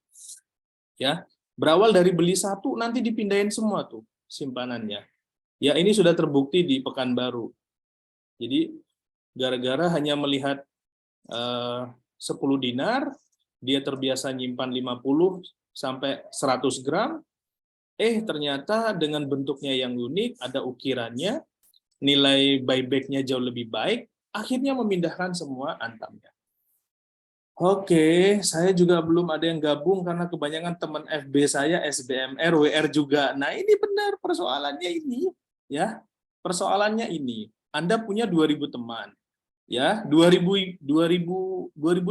Speaker 1: Ya, berawal dari beli satu, nanti dipindahin semua tuh simpanannya. Ya, ini sudah terbukti di Pekanbaru. Jadi, gara-gara hanya melihat 10 dinar, dia terbiasa nyimpan 50 sampai 100 gram, ternyata dengan bentuknya yang unik, ada ukirannya, nilai buyback-nya jauh lebih baik, akhirnya memindahkan semua antamnya. Oke, saya juga belum ada yang gabung karena kebanyakan teman FB saya SBMR, WR juga. Nah, ini benar persoalannya ini, ya. Persoalannya ini. Anda punya 2.000 teman. Ya, 2.000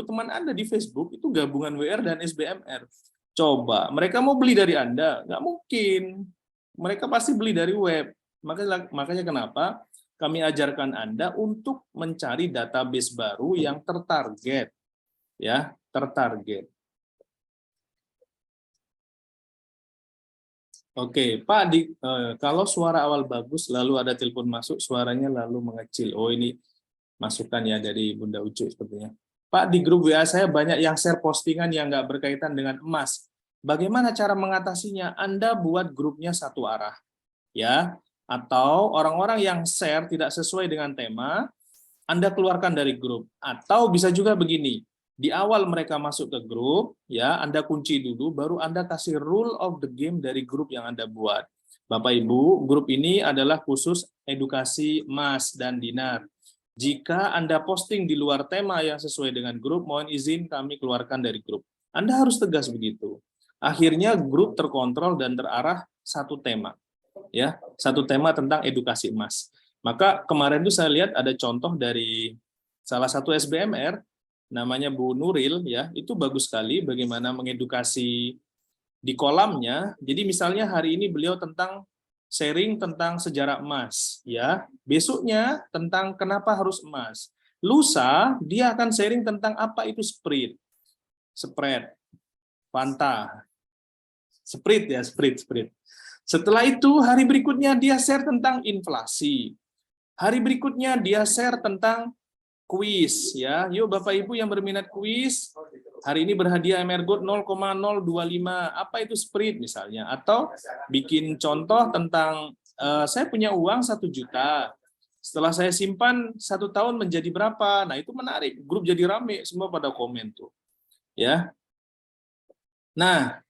Speaker 1: teman Anda di Facebook itu gabungan WR dan SBMR. Coba, mereka mau beli dari Anda? Nggak mungkin. Mereka pasti beli dari web. Makanya kenapa kami ajarkan Anda untuk mencari database baru yang tertarget. Ya, tertarget. Oke, Pak, kalau suara awal bagus, lalu ada telepon masuk, suaranya lalu mengecil. Oh, ini masukan ya dari Bunda Ucu sepertinya. Pak, di grup WA saya banyak yang share postingan yang nggak berkaitan dengan emas. Bagaimana cara mengatasinya? Anda buat grupnya satu arah, ya. Atau orang-orang yang share tidak sesuai dengan tema, Anda keluarkan dari grup. Atau bisa juga begini, di awal mereka masuk ke grup, ya Anda kunci dulu, baru Anda kasih rule of the game dari grup yang Anda buat. Bapak Ibu, grup ini adalah khusus edukasi emas dan dinar. Jika Anda posting di luar tema yang sesuai dengan grup, mohon izin kami keluarkan dari grup. Anda harus tegas begitu. Akhirnya grup terkontrol dan terarah satu tema. Ya, satu tema tentang edukasi emas. Maka kemarin itu saya lihat ada contoh dari salah satu SBMR, namanya Bu Nuril, ya, itu bagus sekali bagaimana mengedukasi di kolamnya. Jadi misalnya hari ini beliau tentang sharing tentang sejarah emas, ya. Besoknya tentang kenapa harus emas. Lusa dia akan sharing tentang apa itu spread, panta, Sprint ya, sprint. Setelah itu hari berikutnya dia share tentang inflasi. Hari berikutnya dia share tentang kuis ya. Yuk Bapak Ibu yang berminat kuis, hari ini berhadiah MRGold 0,025. Apa itu sprint misalnya? Atau bikin contoh tentang saya punya uang 1 juta. Setelah saya simpan 1 tahun menjadi berapa? Nah, itu menarik. Grup jadi rame, semua pada komen tuh. Ya. Nah,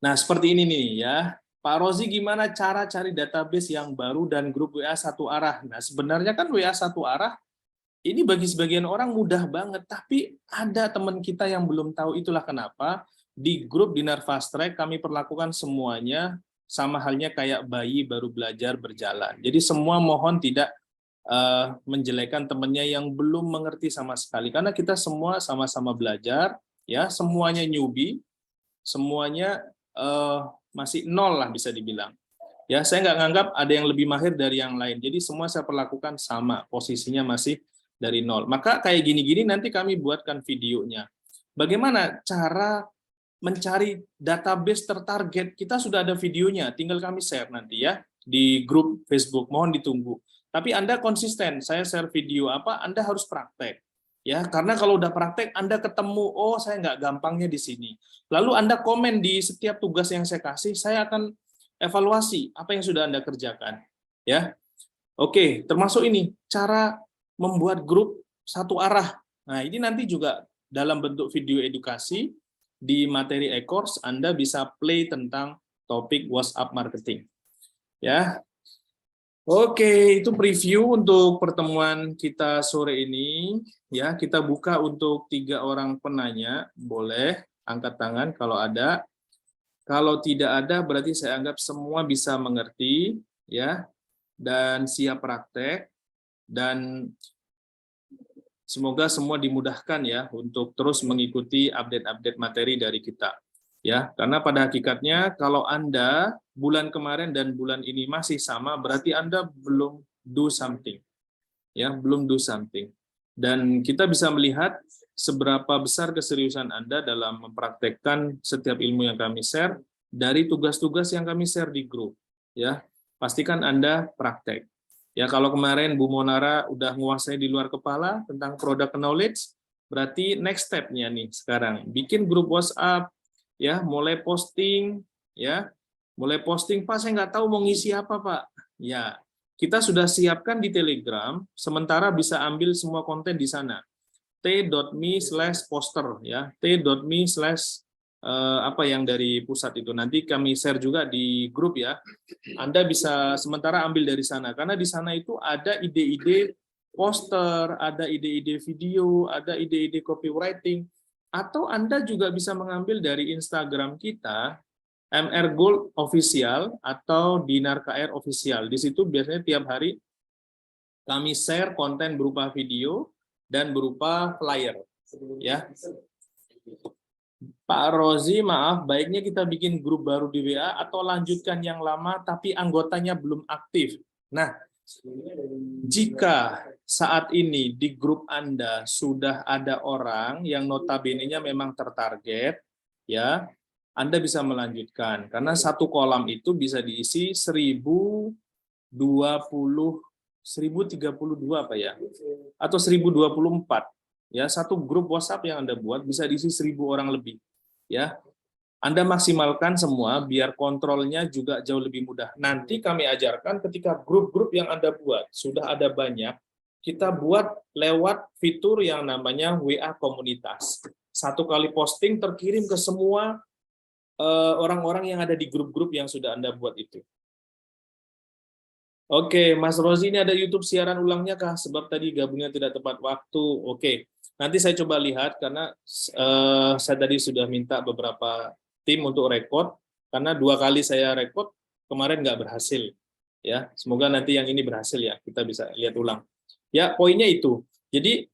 Speaker 1: seperti ini nih ya. Pak Rozi, gimana cara cari database yang baru dan grup WA satu arah? Nah, sebenarnya kan WA satu arah ini bagi sebagian orang mudah banget, tapi ada teman kita yang belum tahu. Itulah kenapa di grup Dinar Fast Track kami perlakukan semuanya sama halnya kayak bayi baru belajar berjalan. Jadi semua mohon tidak menjelekan temannya yang belum mengerti sama sekali, karena kita semua sama-sama belajar, ya, semuanya newbie, semuanya masih nol lah bisa dibilang. Ya, saya nggak nganggap ada yang lebih mahir dari yang lain. Jadi semua saya perlakukan sama, posisinya masih dari nol. Maka kayak gini-gini nanti kami buatkan videonya. Bagaimana cara mencari database tertarget? Kita sudah ada videonya, tinggal kami share nanti ya di grup Facebook. Mohon ditunggu. Tapi Anda konsisten, saya share video apa, Anda harus praktek. Ya, karena kalau udah praktek, Anda ketemu, oh saya nggak gampangnya di sini. Lalu Anda komen di setiap tugas yang saya kasih, saya akan evaluasi apa yang sudah Anda kerjakan. Ya, oke, termasuk ini cara membuat grup satu arah. Nah, ini nanti juga dalam bentuk video edukasi di materi e-course Anda bisa play tentang topik WhatsApp marketing. Ya. Oke, itu preview untuk pertemuan kita sore ini. Ya, kita buka untuk 3 orang penanya. Boleh angkat tangan kalau ada. Kalau tidak ada, berarti saya anggap semua bisa mengerti, ya, dan siap praktek. Dan semoga semua dimudahkan ya untuk terus mengikuti update-update materi dari kita. Ya, karena pada hakikatnya kalau Anda bulan kemarin dan bulan ini masih sama, berarti Anda belum do something. Ya, belum do something. Dan kita bisa melihat seberapa besar keseriusan Anda dalam mempraktekkan setiap ilmu yang kami share dari tugas-tugas yang kami share di grup. Ya, pastikan Anda praktek. Ya, kalau kemarin Bu Monara udah menguasai di luar kepala tentang product knowledge, berarti next step-nya nih sekarang bikin grup WhatsApp, ya, mulai posting, ya, mulai posting. Pak, saya nggak tahu mau ngisi apa, Pak. Ya, kita sudah siapkan di Telegram, sementara bisa ambil semua konten di sana. t.me/poster, ya, t.me/ apa yang dari pusat itu. Nanti kami share juga di grup ya. Anda bisa sementara ambil dari sana, karena di sana itu ada ide-ide poster, ada ide-ide video, ada ide-ide copywriting, atau Anda juga bisa mengambil dari Instagram kita, MRGold Official atau Dinar KR Official. Di situ biasanya tiap hari kami share konten berupa video dan berupa flyer. Ya. Pak Rozi, maaf, baiknya kita bikin grup baru di WA atau lanjutkan yang lama tapi anggotanya belum aktif. Nah, jika saat ini di grup Anda sudah ada orang yang notabene-nya memang tertarget, ya, Anda bisa melanjutkan. Karena satu kolam itu bisa diisi 1032 apa ya? Atau 1024. Ya, satu grup WhatsApp yang Anda buat bisa diisi 1000 orang lebih. Ya, Anda maksimalkan semua biar kontrolnya juga jauh lebih mudah. Nanti kami ajarkan ketika grup-grup yang Anda buat sudah ada banyak, kita buat lewat fitur yang namanya WA komunitas. Satu kali posting terkirim ke semua orang-orang yang ada di grup-grup yang sudah Anda buat itu. Oke, Mas Rozi, ini ada YouTube siaran ulangnya kah? Sebab tadi gabungnya tidak tepat waktu. Oke, nanti saya coba lihat karena saya tadi sudah minta beberapa tim untuk rekod, karena 2 kali saya rekod kemarin nggak berhasil. Ya, semoga nanti yang ini berhasil ya, kita bisa lihat ulang. Ya, poinnya itu. Jadi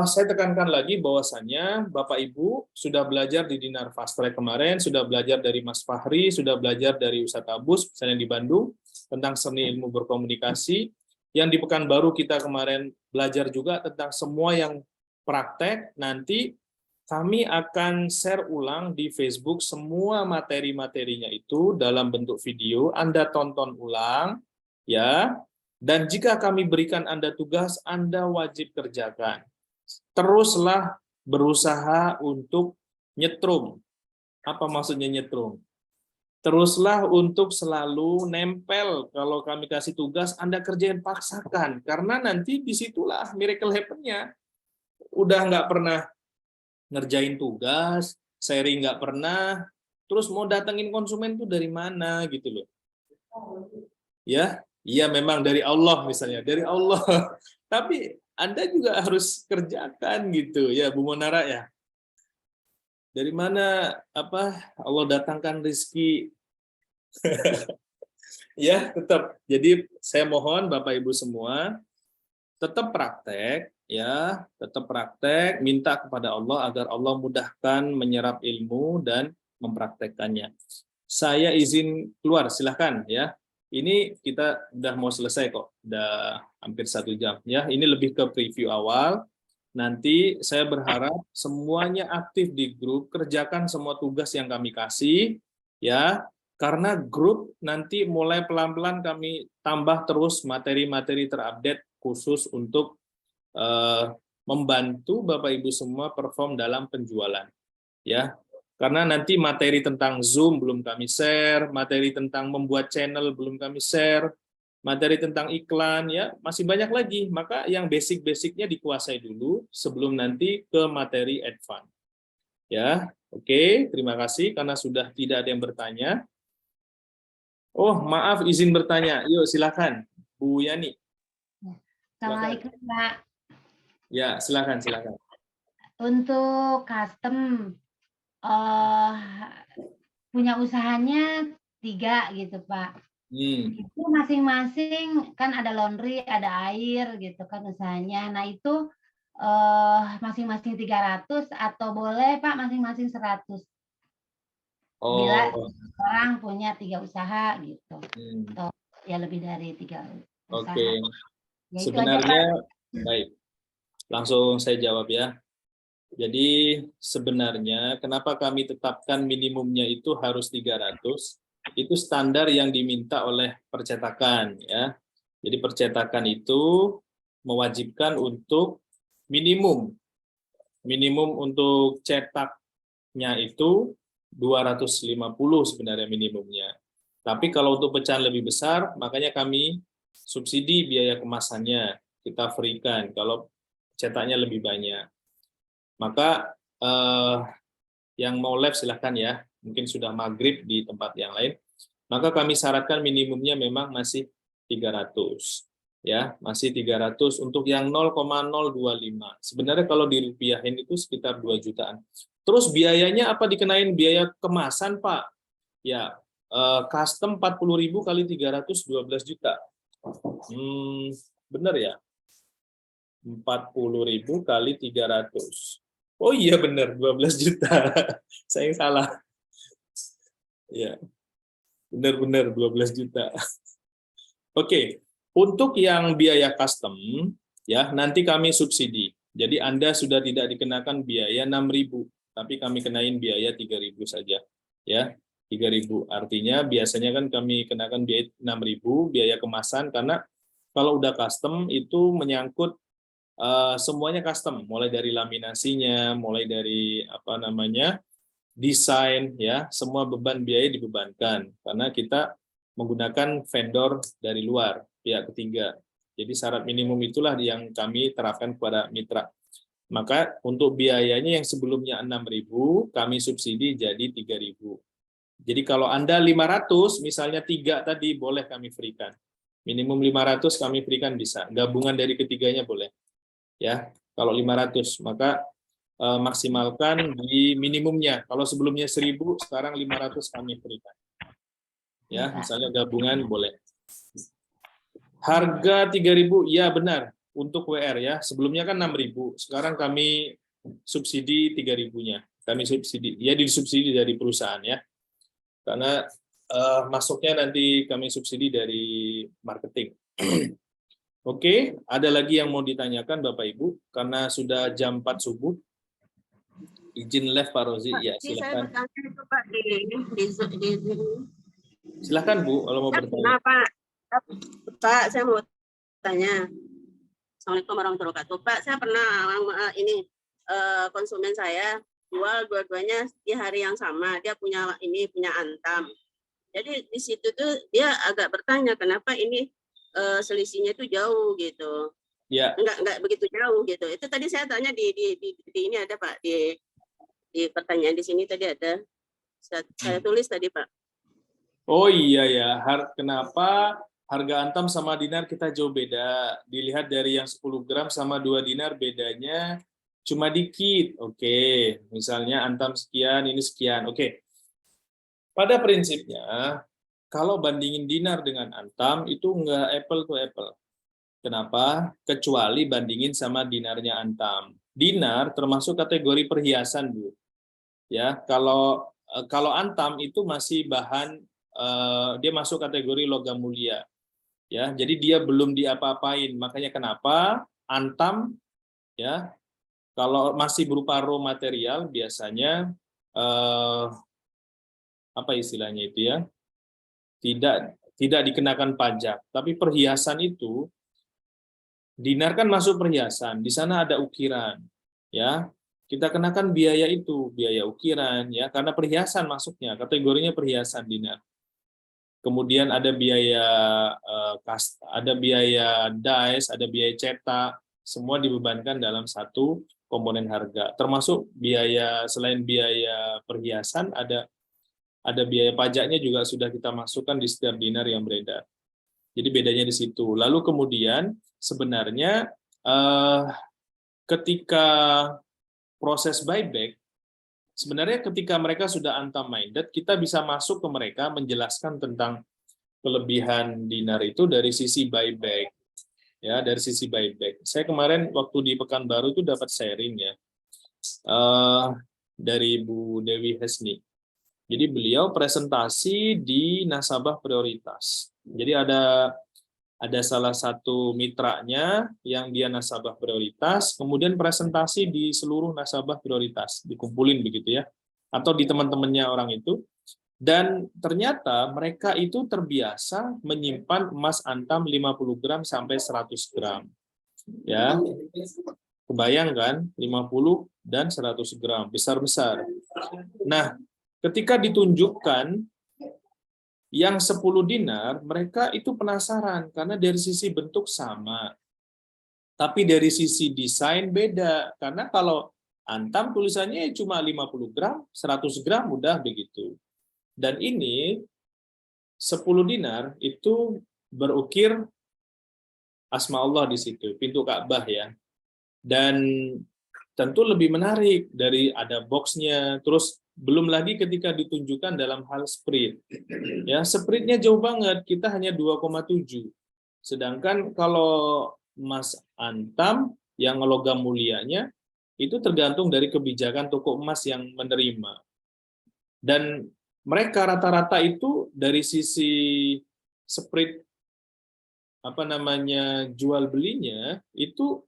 Speaker 1: saya tekankan lagi bahwasannya Bapak Ibu sudah belajar di Dinar Fast Track kemarin, sudah belajar dari Mas Fahri, sudah belajar dari Ustadz Abus, misalnya di Bandung, tentang seni ilmu berkomunikasi. Yang di Pekanbaru kita kemarin belajar juga tentang semua yang praktek. Nanti kami akan share ulang di Facebook semua materi-materinya itu dalam bentuk video. Anda tonton ulang, ya. Dan jika kami berikan Anda tugas, Anda wajib kerjakan. Teruslah berusaha untuk nyetrum. Apa maksudnya nyetrum? Teruslah untuk selalu nempel. Kalau kami kasih tugas, Anda kerjain, paksakan. Karena nanti disitulah miracle happen-nya. Udah nggak pernah ngerjain tugas, sharing nggak pernah, terus mau datengin konsumen tuh dari mana gitu loh. Ya, iya memang dari Allah misalnya, dari Allah. Tapi Anda juga harus kerjakan gitu ya, Bu Monara ya. Dari mana Allah datangkan rezeki? Ya, tetap. Jadi saya mohon Bapak Ibu semua tetap praktek ya, tetap praktek, minta kepada Allah agar Allah mudahkan menyerap ilmu dan mempraktekkannya. Saya izin keluar, silahkan ya. Ini kita udah mau selesai kok, udah hampir 1 jam ya. Ini lebih ke preview awal. Nanti saya berharap semuanya aktif di grup, kerjakan semua tugas yang kami kasih ya. Karena grup nanti mulai pelan-pelan kami tambah terus materi-materi terupdate khusus untuk membantu Bapak Ibu semua perform dalam penjualan ya. Karena nanti materi tentang Zoom belum kami share, materi tentang membuat channel belum kami share, materi tentang iklan ya, masih banyak lagi. Maka yang basic-basicnya dikuasai dulu sebelum nanti ke materi advance. Ya, oke, terima kasih karena sudah tidak ada yang bertanya. Oh, maaf izin bertanya. Yuk silakan, Bu Yani.
Speaker 2: Assalamualaikum, Pak.
Speaker 1: Ya, silakan, silakan.
Speaker 2: Untuk custom punya usahanya 3 gitu, Pak. Itu masing-masing kan ada laundry, ada air gitu kan usahanya. Nah, itu masing-masing 300 atau boleh Pak masing-masing 100? Bila orang punya 3 usaha gitu. Atau ya lebih dari 3 usaha.
Speaker 1: Oke.
Speaker 2: Ya,
Speaker 1: sebenarnya baik. Langsung saya jawab ya. Jadi sebenarnya kenapa kami tetapkan minimumnya itu harus 300? Itu standar yang diminta oleh percetakan ya. Jadi percetakan itu mewajibkan untuk minimum untuk cetaknya itu 250 sebenarnya minimumnya. Tapi kalau untuk pecahan lebih besar, makanya kami subsidi biaya kemasannya, kita free-kan kalau cetaknya lebih banyak. Maka yang mau live silahkan ya, mungkin sudah maghrib di tempat yang lain. Maka kami syaratkan minimumnya memang masih 300. Ya, masih 300 untuk yang 0,025. Sebenarnya kalau dirupiahin itu sekitar 2 jutaan. Terus biayanya apa dikenain biaya kemasan, Pak? Ya, custom 40.000 kali 300 12 juta. Benar ya? 40.000 kali 300. Oh iya benar, 12 juta. Saya yang salah. Ya. Benar-benar 12 juta. Oke. Untuk yang biaya custom, ya nanti kami subsidi. Jadi Anda sudah tidak dikenakan biaya 6.000, tapi kami kenain biaya 3.000 saja. Ya, 3.000. Artinya biasanya kan kami kenakan biaya 6.000, biaya kemasan, karena kalau udah custom itu menyangkut semuanya custom, mulai dari laminasinya, mulai dari desain, ya semua beban biaya dibebankan karena kita menggunakan vendor dari luar, pihak ketiga. Jadi syarat minimum itulah yang kami terapkan kepada mitra. Maka untuk biayanya yang sebelumnya 6.000, kami subsidi jadi 3.000. Jadi kalau Anda 500, misalnya 3 tadi boleh kami free-kan. Minimum 500 kami free-kan bisa. Gabungan dari ketiganya boleh. Ya, kalau 500 maka maksimalkan di minimumnya. Kalau sebelumnya 1.000, sekarang 500 kami free-kan. Ya, misalnya gabungan boleh. Harga 3.000, ya benar, untuk WR ya. Sebelumnya kan 6.000, sekarang kami subsidi 3.000-nya. Kami subsidi, ya disubsidi dari perusahaan ya. Karena masuknya nanti kami subsidi dari marketing. Oke, ada lagi yang mau ditanyakan Bapak Ibu? Karena sudah jam 4 subuh. Izin live Pak Rozi, ya
Speaker 4: Saya
Speaker 1: silakan.
Speaker 4: bertanya itu Pak di
Speaker 1: Silakan Bu, kalau mau bertanya.
Speaker 4: Kenapa? Pak, saya mau tanya. Assalamualaikum warahmatullahi wabarakatuh. Pak, saya pernah konsumen saya jual dua-duanya di hari yang sama. Dia punya Antam. Jadi di situ tuh dia agak bertanya kenapa ini selisihnya itu jauh gitu.
Speaker 1: Ya.
Speaker 4: Enggak begitu jauh gitu. Itu tadi saya tanya di ini ada Pak di pertanyaan di sini tadi ada. Saya tulis tadi Pak.
Speaker 1: Oh iya ya, kenapa harga Antam sama dinar kita jauh beda? Dilihat dari yang 10 gram sama 2 dinar bedanya cuma dikit. Oke, misalnya Antam sekian, ini sekian. Oke. Pada prinsipnya, kalau bandingin dinar dengan Antam itu nggak apple to apple. Kenapa? Kecuali bandingin sama dinarnya Antam. Dinar termasuk kategori perhiasan, Bu. Ya, kalau Antam itu masih bahan dia masuk kategori logam mulia. Ya, jadi dia belum diapa-apain. Makanya kenapa Antam ya kalau masih berupa raw material biasanya apa istilahnya itu ya? Tidak dikenakan pajak. Tapi perhiasan itu dinar kan masuk perhiasan, di sana ada ukiran, ya kita kenakan biaya itu, biaya ukiran, ya karena perhiasan masuknya, kategorinya perhiasan dinar. Kemudian ada biaya dice, ada biaya cetak, semua dibebankan dalam satu komponen harga. Termasuk biaya selain biaya perhiasan ada biaya pajaknya juga sudah kita masukkan di setiap dinar yang beredar. Jadi bedanya di situ. Lalu kemudian sebenarnya ketika proses buyback, sebenarnya ketika mereka sudah Antam minded, kita bisa masuk ke mereka menjelaskan tentang kelebihan dinar itu dari sisi buyback. Ya, dari sisi buyback. Saya kemarin waktu di Pekanbaru itu dapat sharing ya dari Bu Dewi Hesni. Jadi beliau presentasi di nasabah prioritas. Jadi ada salah satu mitranya yang dia nasabah prioritas, kemudian presentasi di seluruh nasabah prioritas, dikumpulin begitu ya, atau di teman-temannya orang itu. Dan ternyata mereka itu terbiasa menyimpan emas Antam 50 gram sampai 100 gram. Ya, kebayang kan? 50 dan 100 gram, besar-besar. Nah, ketika ditunjukkan yang 10 dinar, mereka itu penasaran karena dari sisi bentuk sama. Tapi dari sisi desain beda. Karena kalau Antam tulisannya cuma 50 gram, 100 gram udah begitu. Dan ini 10 dinar itu berukir asma Allah di situ, pintu Ka'bah ya. Dan tentu lebih menarik dari ada boxnya, terus belum lagi ketika ditunjukkan dalam hal sprit. Ya, spritnya jauh banget, kita hanya 2,7. Sedangkan kalau emas Antam yang logam mulianya itu tergantung dari kebijakan toko emas yang menerima. Dan mereka rata-rata itu dari sisi sprit jual belinya itu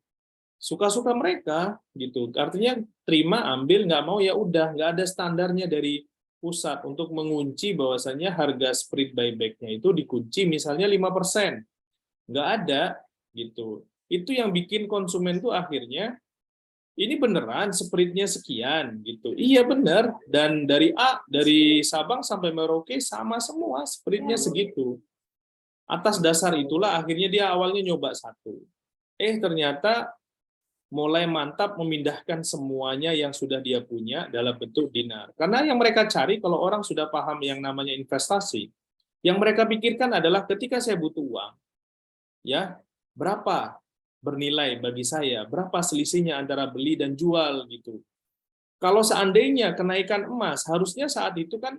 Speaker 1: suka-suka mereka gitu. Artinya terima, ambil, nggak mau ya udah, nggak ada standarnya dari pusat untuk mengunci bahwasannya harga sprit buyback-nya itu dikunci misalnya 5%. Nggak ada gitu. Itu yang bikin konsumen tuh akhirnya ini beneran spritnya sekian gitu. Iya bener, dan dari Sabang sampai Merauke sama semua spritnya segitu. Atas dasar itulah akhirnya dia awalnya nyoba satu. Ternyata mulai mantap memindahkan semuanya yang sudah dia punya dalam bentuk dinar. Karena yang mereka cari kalau orang sudah paham yang namanya investasi, yang mereka pikirkan adalah ketika saya butuh uang, ya berapa bernilai bagi saya, berapa selisihnya antara beli dan jual gitu. Kalau seandainya kenaikan emas, harusnya saat itu kan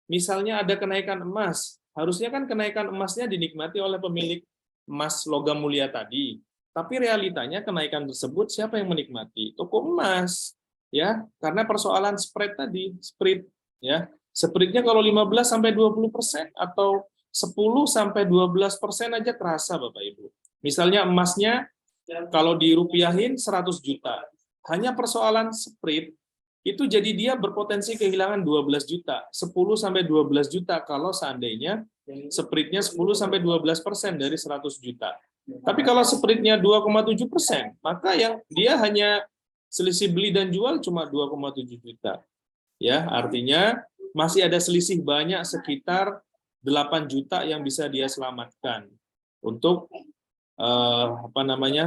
Speaker 1: misalnya ada kenaikan emas, harusnya kan kenaikan emasnya dinikmati oleh pemilik emas logam mulia tadi. Tapi realitanya kenaikan tersebut siapa yang menikmati? Toko emas, ya, karena persoalan spread tadi, sprit, ya. Spritnya kalau 15-20% atau 10-12% aja terasa Bapak Ibu. Misalnya emasnya kalau dirupiahin 100 juta. Hanya persoalan sprit itu jadi dia berpotensi kehilangan 12 juta, 10 sampai 12 juta kalau seandainya spreadnya 10 sampai 12% dari 100 juta. Tapi kalau spreadnya 2,7%, maka yang dia hanya selisih beli dan jual cuma 2,7 juta. Ya, artinya masih ada selisih banyak sekitar 8 juta yang bisa dia selamatkan untuk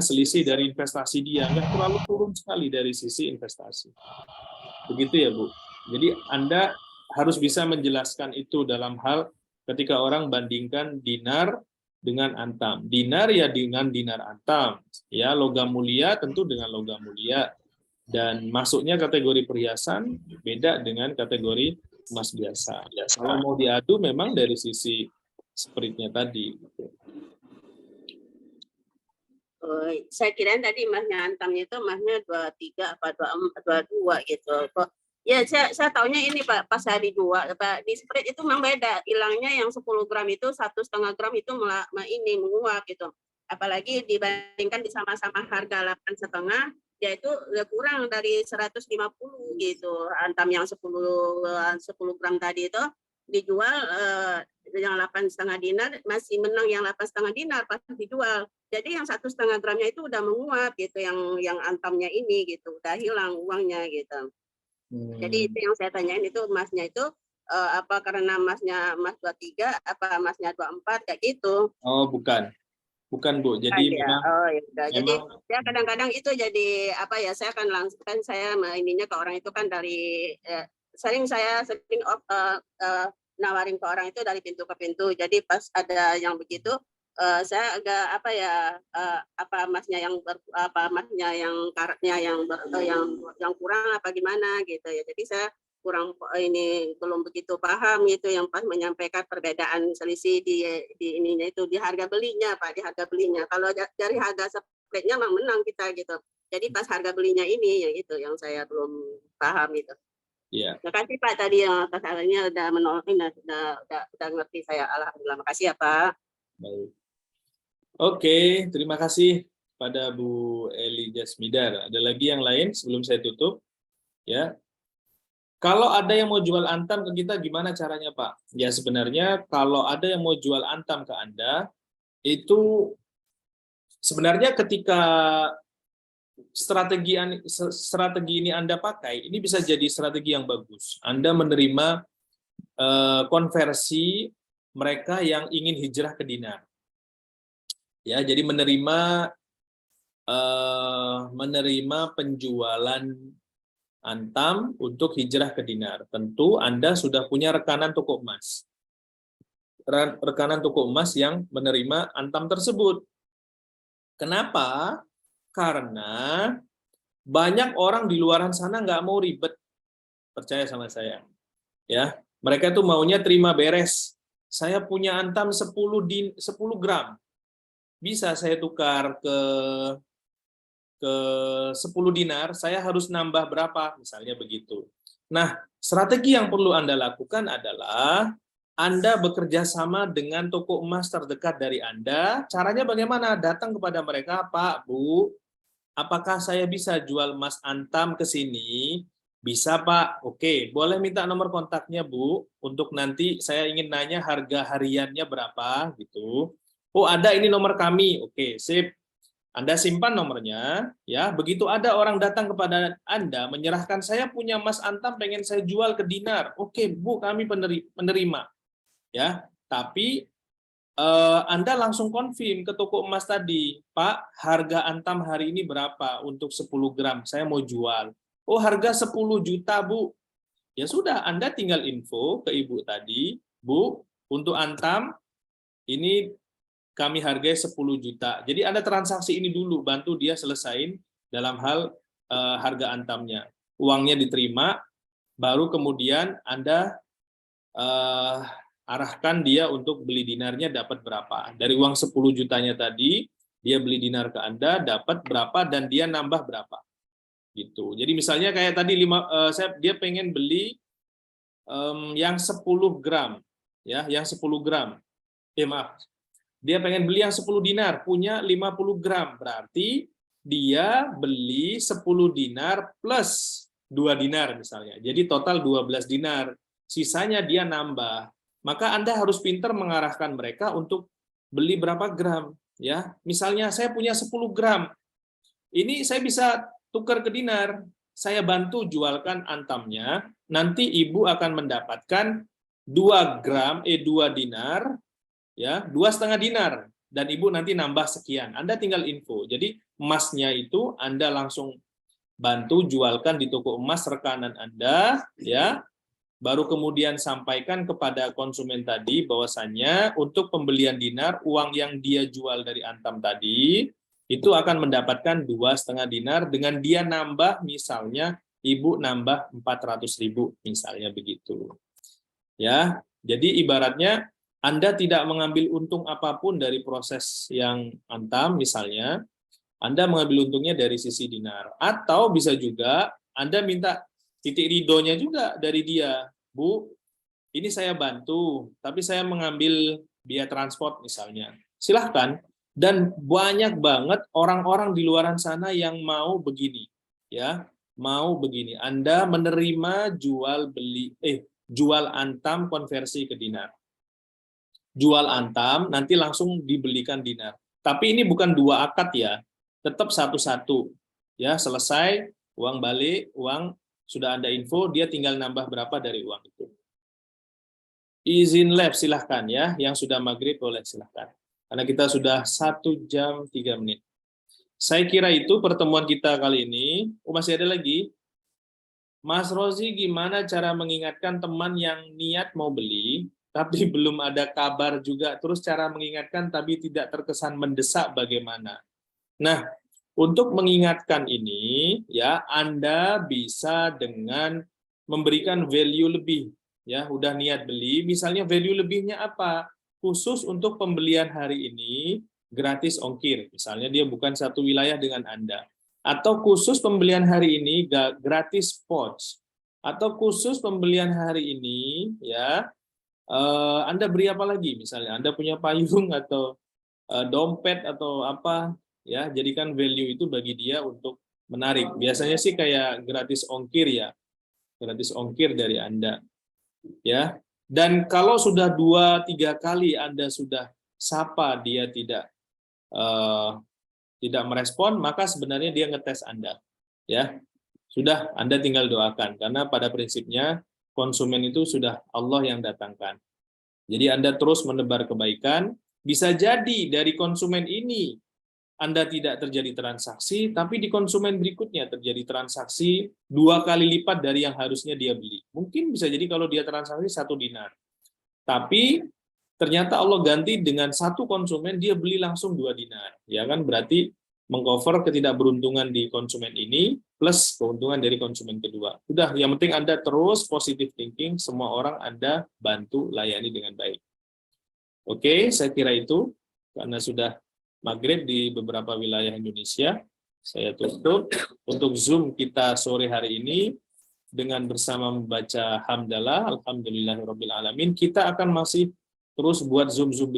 Speaker 1: selisih dari investasi dia. Nggak terlalu turun sekali dari sisi investasi. Begitu ya, Bu. Jadi Anda harus bisa menjelaskan itu dalam hal ketika orang bandingkan dinar dengan antam. Dinar ya dengan dinar antam. Ya, logam mulia tentu dengan logam mulia. Dan masuknya kategori perhiasan beda dengan kategori emas biasa. Kalau mau diadu memang dari sisi spreadnya tadi.
Speaker 4: Saya kira tadi emasnya antamnya itu emasnya 23 apa 22 gitu. Ya saya taunya ini Pak, pas hari jual di spread itu memang beda. Hilangnya yang 10 gram itu 1,5 gram itu ini menguap gitu. Apalagi dibandingkan sama-sama harga 8,5, ya itu kurang dari 150 gitu. Antam yang 10 gram tadi itu dijual yang 8,5 dinar masih menang yang 8,5 dinar pas dijual. Jadi yang 1,5 gramnya itu udah menguap gitu, yang antamnya ini gitu, udah hilang uangnya gitu. Jadi itu yang saya tanyain itu emasnya itu apa karena emasnya emas 23 apa emasnya 24 kayak gitu.
Speaker 1: Oh, bukan. Bukan, Bu. Jadi
Speaker 4: ya.
Speaker 1: memang
Speaker 4: ya udah. Jadi ya kadang-kadang itu jadi apa ya, saya akan langsung kan saya ininya ke orang itu kan dari sering nawarin ke orang itu dari pintu ke pintu. Jadi pas ada yang begitu saya agak apa ya apa emasnya yang emasnya yang karatnya yang kurang apa gimana gitu ya. Jadi saya kurang ini belum begitu paham gitu yang pas menyampaikan perbedaan selisih di ininya itu di harga belinya Pak, di harga belinya. Kalau dari harga spreadnya memang menang kita gitu. Jadi pas harga belinya ini yang itu yang saya belum paham itu.
Speaker 1: Iya.
Speaker 4: Terima kasih Pak tadi yang kesalahannya udah menolongin, udah ngerti saya. Alhamdulillah. Makasih ya Pak.
Speaker 1: Baik. Oke, terima kasih pada Bu Eli Jasmidar. Ada lagi yang lain sebelum saya tutup? Ya. Kalau ada yang mau jual antam ke kita, gimana caranya, Pak? Ya sebenarnya kalau ada yang mau jual antam ke Anda, itu sebenarnya ketika strategi ini Anda pakai, ini bisa jadi strategi yang bagus. Anda menerima konversi mereka yang ingin hijrah ke dinar. Ya, jadi menerima penjualan antam untuk hijrah ke dinar. Tentu Anda sudah punya rekanan toko emas. Rekanan toko emas yang menerima antam tersebut. Kenapa? Karena banyak orang di luaran sana nggak mau ribet. Percaya sama saya. Ya, mereka tuh maunya terima beres. Saya punya antam 10 gram. Bisa saya tukar ke 10 dinar, saya harus nambah berapa, misalnya begitu. Nah, strategi yang perlu Anda lakukan adalah Anda bekerja sama dengan toko emas terdekat dari Anda. Caranya bagaimana? Datang kepada mereka, Pak, Bu, apakah saya bisa jual emas antam ke sini? Bisa, Pak. Oke, boleh minta nomor kontaknya, Bu, untuk nanti saya ingin nanya harga hariannya berapa, gitu. Oh, ada ini nomor kami. Oke, sip. Anda simpan nomornya, ya. Begitu ada orang datang kepada Anda menyerahkan saya punya emas antam pengen saya jual ke dinar. Oke, Bu, kami menerima. Ya, tapi Anda langsung konfirm ke toko emas tadi, Pak, harga antam hari ini berapa untuk 10 gram? Saya mau jual. Oh, harga 10 juta, Bu. Ya sudah, Anda tinggal info ke Ibu tadi, Bu, untuk antam ini kami hargai 10 juta. Jadi Anda transaksi ini dulu, bantu dia selesain dalam hal harga antamnya. Uangnya diterima, baru kemudian Anda arahkan dia untuk beli dinarnya dapat berapa. Dari uang 10 jutanya tadi, dia beli dinar ke Anda, dapat berapa, dan dia nambah berapa. Gitu. Jadi misalnya kayak tadi dia pengen beli yang 10 gram. Ya, yang 10 gram. Maaf. Dia pengen beli yang 10 dinar, punya 50 gram. Berarti dia beli 10 dinar plus 2 dinar misalnya. Jadi total 12 dinar. Sisanya dia nambah. Maka Anda harus pintar mengarahkan mereka untuk beli berapa gram. Ya, misalnya saya punya 10 gram. Ini saya bisa tukar ke dinar. Saya bantu jualkan antamnya. Nanti ibu akan mendapatkan 2 dinar, ya, 2,5 dinar. Dan ibu nanti nambah sekian. Anda tinggal info. Jadi emasnya itu Anda langsung bantu jualkan di toko emas rekanan Anda, ya. Baru kemudian sampaikan kepada konsumen tadi bahwasannya untuk pembelian dinar, uang yang dia jual dari antam tadi itu akan mendapatkan 2,5 dinar dengan dia nambah, misalnya ibu nambah 400.000 misalnya begitu. Ya, jadi ibaratnya Anda tidak mengambil untung apapun dari proses yang antam, misalnya Anda mengambil untungnya dari sisi dinar, atau bisa juga Anda minta titik ridhonya juga dari dia. Bu, ini saya bantu, tapi saya mengambil biaya transport misalnya. Silahkan. Dan banyak banget orang-orang di luaran sana yang mau begini, ya, mau begini. Anda menerima jual antam konversi ke dinar. Jual antam nanti langsung dibelikan dinar. Tapi ini bukan 2 akad ya, tetap satu-satu. Ya, selesai uang balik, uang sudah Anda info, dia tinggal nambah berapa dari uang itu. Izin live silahkan ya, yang sudah maghrib boleh silahkan. Karena kita sudah 1 jam 3 menit. Saya kira itu pertemuan kita kali ini. Oh, masih ada lagi? Mas Rozi, gimana cara mengingatkan teman yang niat mau beli, tapi belum ada kabar juga, terus cara mengingatkan tapi tidak terkesan mendesak bagaimana? Nah, untuk mengingatkan ini, ya, Anda bisa dengan memberikan value lebih. Ya, udah niat beli, misalnya value lebihnya apa? Khusus untuk pembelian hari ini, gratis ongkir. Misalnya dia bukan satu wilayah dengan Anda. Atau khusus pembelian hari ini, gratis pouch. Atau khusus pembelian hari ini, ya, Anda beri apa lagi? Misalnya Anda punya payung atau dompet atau apa, ya, jadikan value itu bagi dia untuk menarik. Biasanya sih kayak gratis ongkir ya, gratis ongkir dari Anda, ya. Dan kalau sudah 2-3 kali Anda sudah sapa dia tidak merespon, maka sebenarnya dia ngetes Anda, ya. Sudah, Anda tinggal doakan, karena pada prinsipnya konsumen itu sudah Allah yang datangkan. Jadi Anda terus menebar kebaikan. Bisa jadi dari konsumen ini Anda tidak terjadi transaksi, tapi di konsumen berikutnya terjadi transaksi 2 kali lipat dari yang harusnya dia beli. Mungkin bisa jadi kalau dia transaksi 1 dinar. Tapi ternyata Allah ganti dengan 1 konsumen, dia beli langsung 2 dinar. Ya kan, berarti mengcover ketidakberuntungan di konsumen ini plus keuntungan dari konsumen kedua. Udah, yang penting Anda terus positive thinking, semua orang Anda bantu layani dengan baik. Oke, saya kira itu, karena sudah maghrib di beberapa wilayah Indonesia, saya tutup. Untuk Zoom kita sore hari ini, dengan bersama membaca hamdalah, alhamdulillahirabbil alamin, kita akan masih terus buat Zoom-Zoom